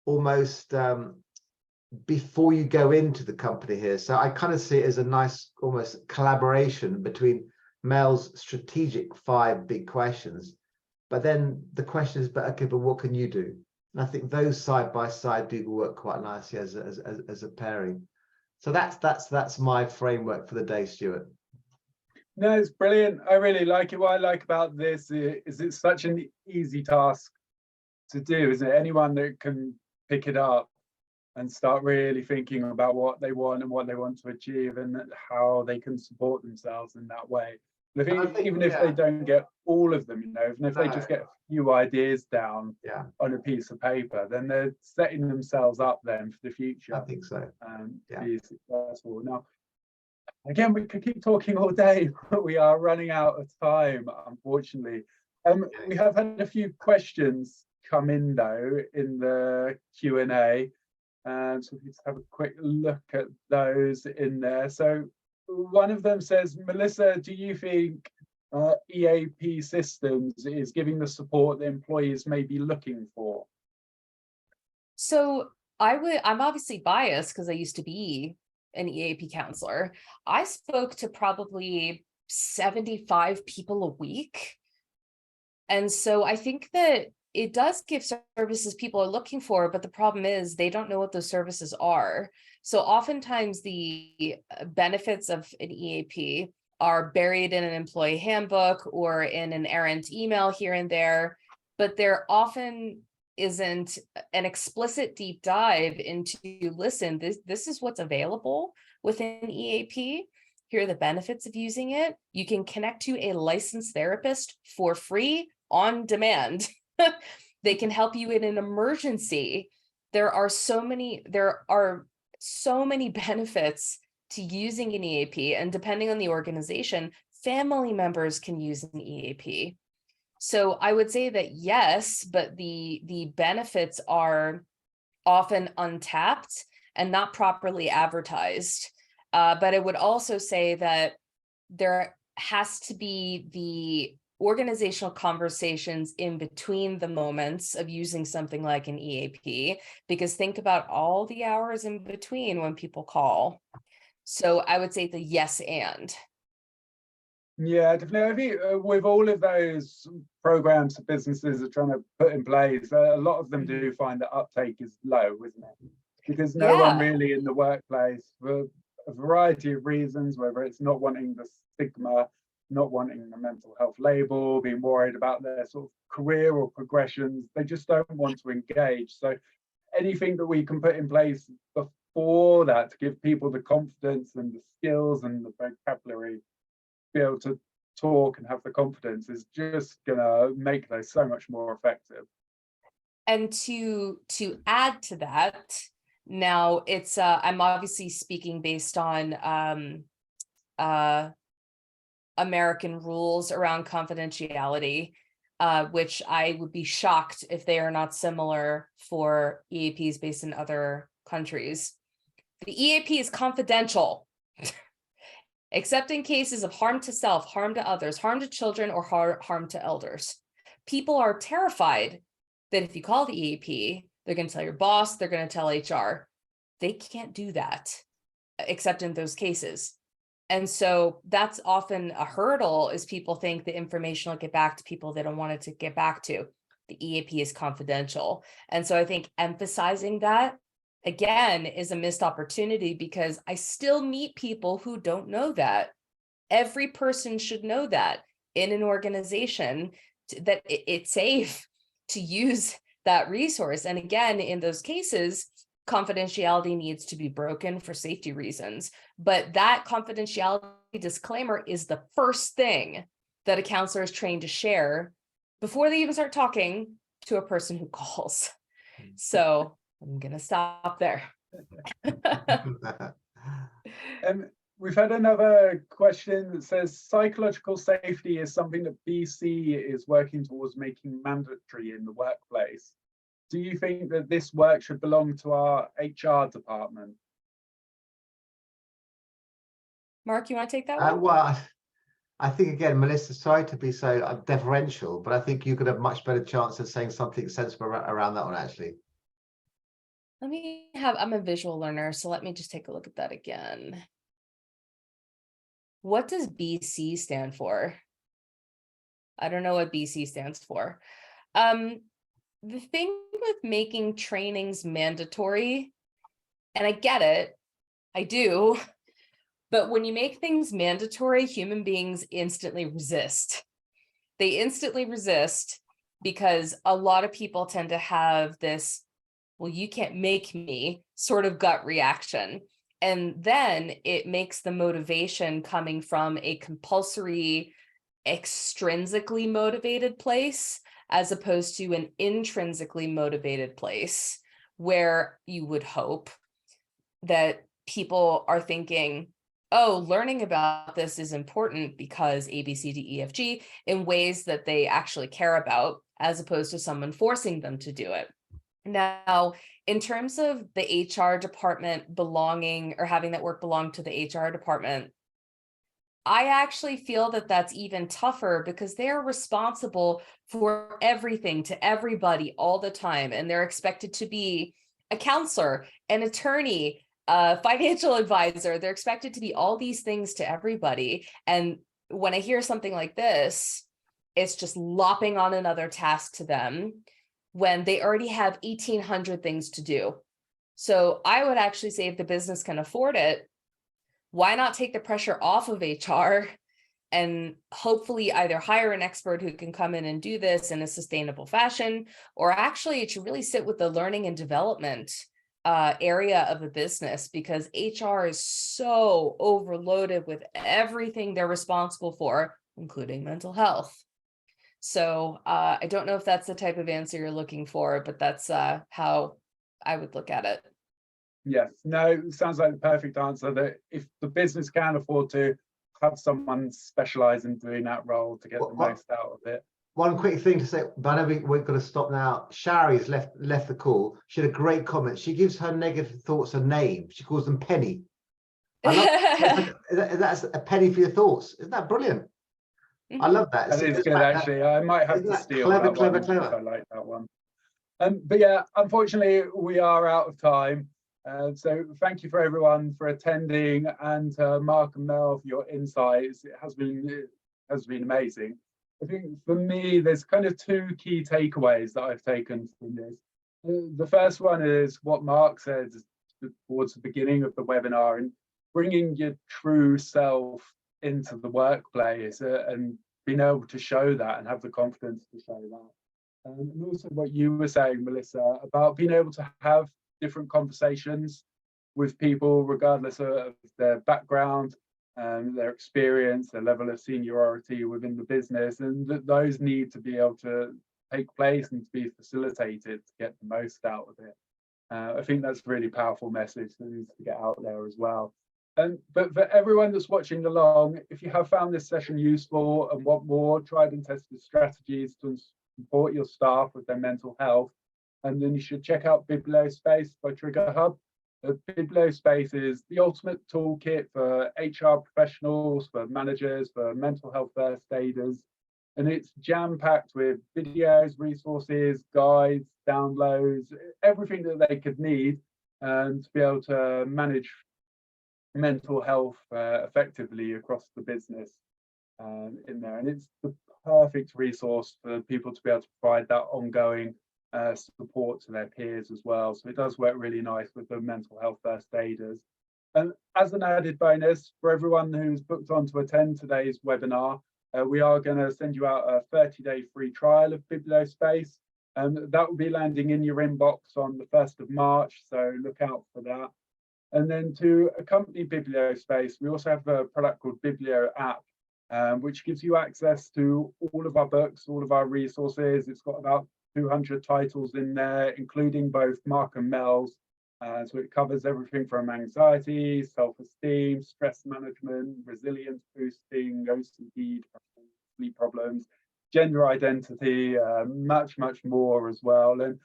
almost before you go into the company here. So I kind of see it as a nice almost collaboration between Mel's strategic 5 big questions, but then the question is, but okay, but what can you do? And I think those side by side do work quite nicely as a pairing. So that's my framework for the day, Stuart. No, it's brilliant. I really like it. What I like about this is it's such an easy task to do, isn't it? Anyone that can pick it up and start really thinking about what they want and what they want to achieve, and how they can support themselves in that way. And I think even if they don't get all of them, you know, even if they just get a few ideas down on a piece of paper, then they're setting themselves up then for the future. I think so. To be successful. Now, again, we could keep talking all day, but we are running out of time, unfortunately. We have had a few questions come in though in the Q&A. And so let's have a quick look at those in there. So one of them says, Melissa, do you think EAP systems is giving the support that employees may be looking for? So I'm obviously biased because I used to be an EAP counselor. I spoke to probably 75 people a week. And so I think that it does give services people are looking for, but the problem is they don't know what those services are. So oftentimes the benefits of an EAP are buried in an employee handbook or in an errant email here and there, but there often isn't an explicit deep dive into, listen, this is what's available within EAP. Here are the benefits of using it. You can connect to a licensed therapist for free on demand. They can help you in an emergency. There are so many benefits to using an EAP, and depending on the organization, family members can use an EAP. So I would say that yes, but the benefits are often untapped and not properly advertised. But I would also say that there has to be the organizational conversations in between the moments of using something like an EAP, because think about all the hours in between when people call. So I would say the yes and. Yeah, definitely. I think with all of those programs that businesses are trying to put in place, a lot of them do find that uptake is low, isn't it? Because no one really in the workplace, for a variety of reasons, whether it's not wanting the stigma, not wanting the mental health label, being worried about their sort of career or progressions, they just don't want to engage. So anything that we can put in place before that to give people the confidence and the skills and the vocabulary to be able to talk and have the confidence is just gonna make those so much more effective. And to add to that, now it's I'm obviously speaking based on American rules around confidentiality, which I would be shocked if they are not similar for EAPs based in other countries. The EAP is confidential, except in cases of harm to self, harm to others, harm to children, or harm to elders. People are terrified that if you call the EAP, they're going to tell your boss, they're going to tell HR. They can't do that, except in those cases. And so that's often a hurdle, is people think the information will get back to people they don't want it to get back to. The EAP is confidential. And so I think emphasizing that, again, is a missed opportunity, because I still meet people who don't know that. Every person should know that in an organization, that it's safe to use that resource. And again, in those cases, confidentiality needs to be broken for safety reasons. But that confidentiality disclaimer is the first thing that a counselor is trained to share before they even start talking to a person who calls. So I'm going to stop there. We've had another question that says, psychological safety is something that BC is working towards making mandatory in the workplace. Do you think that this work should belong to our HR department? Mark, you want to take that one? Well, I think, again, Melissa, sorry to be so deferential, but I think you could have much better chance of saying something sensible around that one, actually. I'm a visual learner, so let me just take a look at that again. What does BC stand for? I don't know what BC stands for. The thing with making trainings mandatory, and I get it, I do, but when you make things mandatory, human beings instantly resist. They instantly resist because a lot of people tend to have this, well, you can't make me sort of gut reaction. And then it makes the motivation coming from a compulsory, extrinsically motivated place, as opposed to an intrinsically motivated place, where you would hope that people are thinking, oh, learning about this is important because A, B, C, D, E, F, G in ways that they actually care about, as opposed to someone forcing them to do it. Now, in terms of the HR department belonging or having that work belong to the HR department, I actually feel that that's even tougher because they're responsible for everything to everybody all the time. And they're expected to be a counselor, an attorney, a financial advisor. They're expected to be all these things to everybody. And when I hear something like this, it's just lopping on another task to them when they already have 1,800 things to do. So I would actually say if the business can afford it, why not take the pressure off of HR and hopefully either hire an expert who can come in and do this in a sustainable fashion, or actually it should really sit with the learning and development area of a business, because HR is so overloaded with everything they're responsible for, including mental health. So I don't know if that's the type of answer you're looking for, but that's how I would look at it. Yes, no, it sounds like the perfect answer, that if the business can afford to have someone specialize in doing that role to get the most out of it. One quick thing to say, but I know we've got to stop now. Shari's left the call. She had a great comment. She gives her negative thoughts a name. She calls them penny. I love that's a penny for your thoughts. Isn't that brilliant? I love that. That is good, actually. I might have to steal that one. I like that one. But yeah, unfortunately, we are out of time. So thank you for everyone for attending, and Mark and Mel for your insights. It has been amazing. I think for me, there's kind of two key takeaways that I've taken from this. The first one is what Mark said towards the beginning of the webinar, and bringing your true self into the workplace and being able to show that and have the confidence to show that. And also what you were saying, Melissa, about being able to have different conversations with people regardless of their background and their experience, their level of seniority within the business, and that those need to be able to take place and to be facilitated to get the most out of it. I think that's a really powerful message that needs to get out there as well. But for everyone that's watching along, if you have found this session useful and want more tried and tested strategies to support your staff with their mental health, and then you should check out Bibliospace by Trigger Hub. Bibliospace is the ultimate toolkit for HR professionals, for managers, for mental health first aiders. And it's jam-packed with videos, resources, guides, downloads, everything that they could need to be able to manage mental health effectively across the business in there. And it's the perfect resource for people to be able to provide that ongoing support to their peers as well. So it does work really nice with the mental health first aiders. And as an added bonus, for everyone who's booked on to attend today's webinar, we are going to send you out a 30-day free trial of Bibliospace. That will be landing in your inbox on the 1st of March, so look out for that. And then to accompany Bibliospace, we also have a product called Biblio app, which gives you access to all of our books, all of our resources. It's got about 200 titles in there, including both Mark and Mel's. So it covers everything from anxiety, self-esteem, stress management, resilience boosting, OCD, sleep problems, gender identity, much more as well. And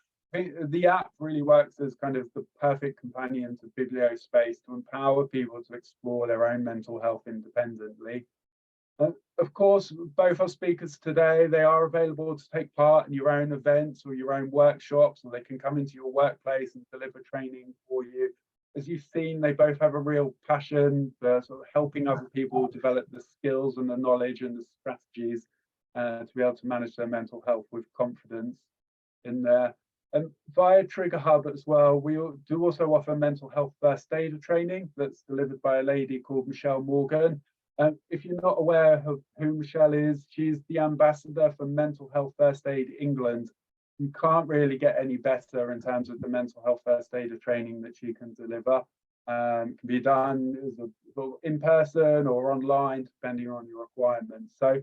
the app really works as kind of the perfect companion to Bibliospace to empower people to explore their own mental health independently. Of course, both our speakers today, they are available to take part in your own events or your own workshops, or they can come into your workplace and deliver training for you. As you've seen, they both have a real passion for sort of helping other people develop the skills and the knowledge and the strategies to be able to manage their mental health with confidence in there. And via Trigger Hub as well, we do also offer mental health first aider training that's delivered by a lady called Michelle Morgan. If you're not aware of who Michelle is, she's the ambassador for Mental Health First Aid England. You can't really get any better in terms of the mental health first aider training that she can deliver. It can be done in person or online, depending on your requirements. So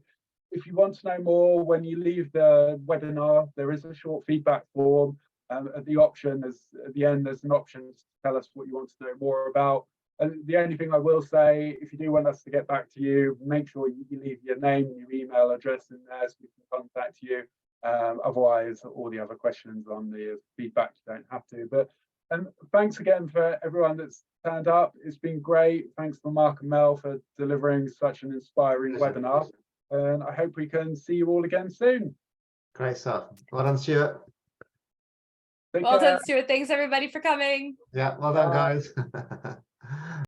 if you want to know more, when you leave the webinar, there is a short feedback form. At the end, there's an option to tell us what you want to know more about. And the only thing I will say, if you do want us to get back to you, make sure you leave your name and your email address in there so we can contact you. Otherwise, all the other questions on the feedback, you don't have to. But thanks again for everyone that's turned up. It's been great. Thanks to Mark and Mel for delivering such an inspiring webinar. And I hope we can see you all again soon. Great stuff. Well done, Stuart. Well done, Stuart. Thanks everybody for coming. Yeah, well done, guys.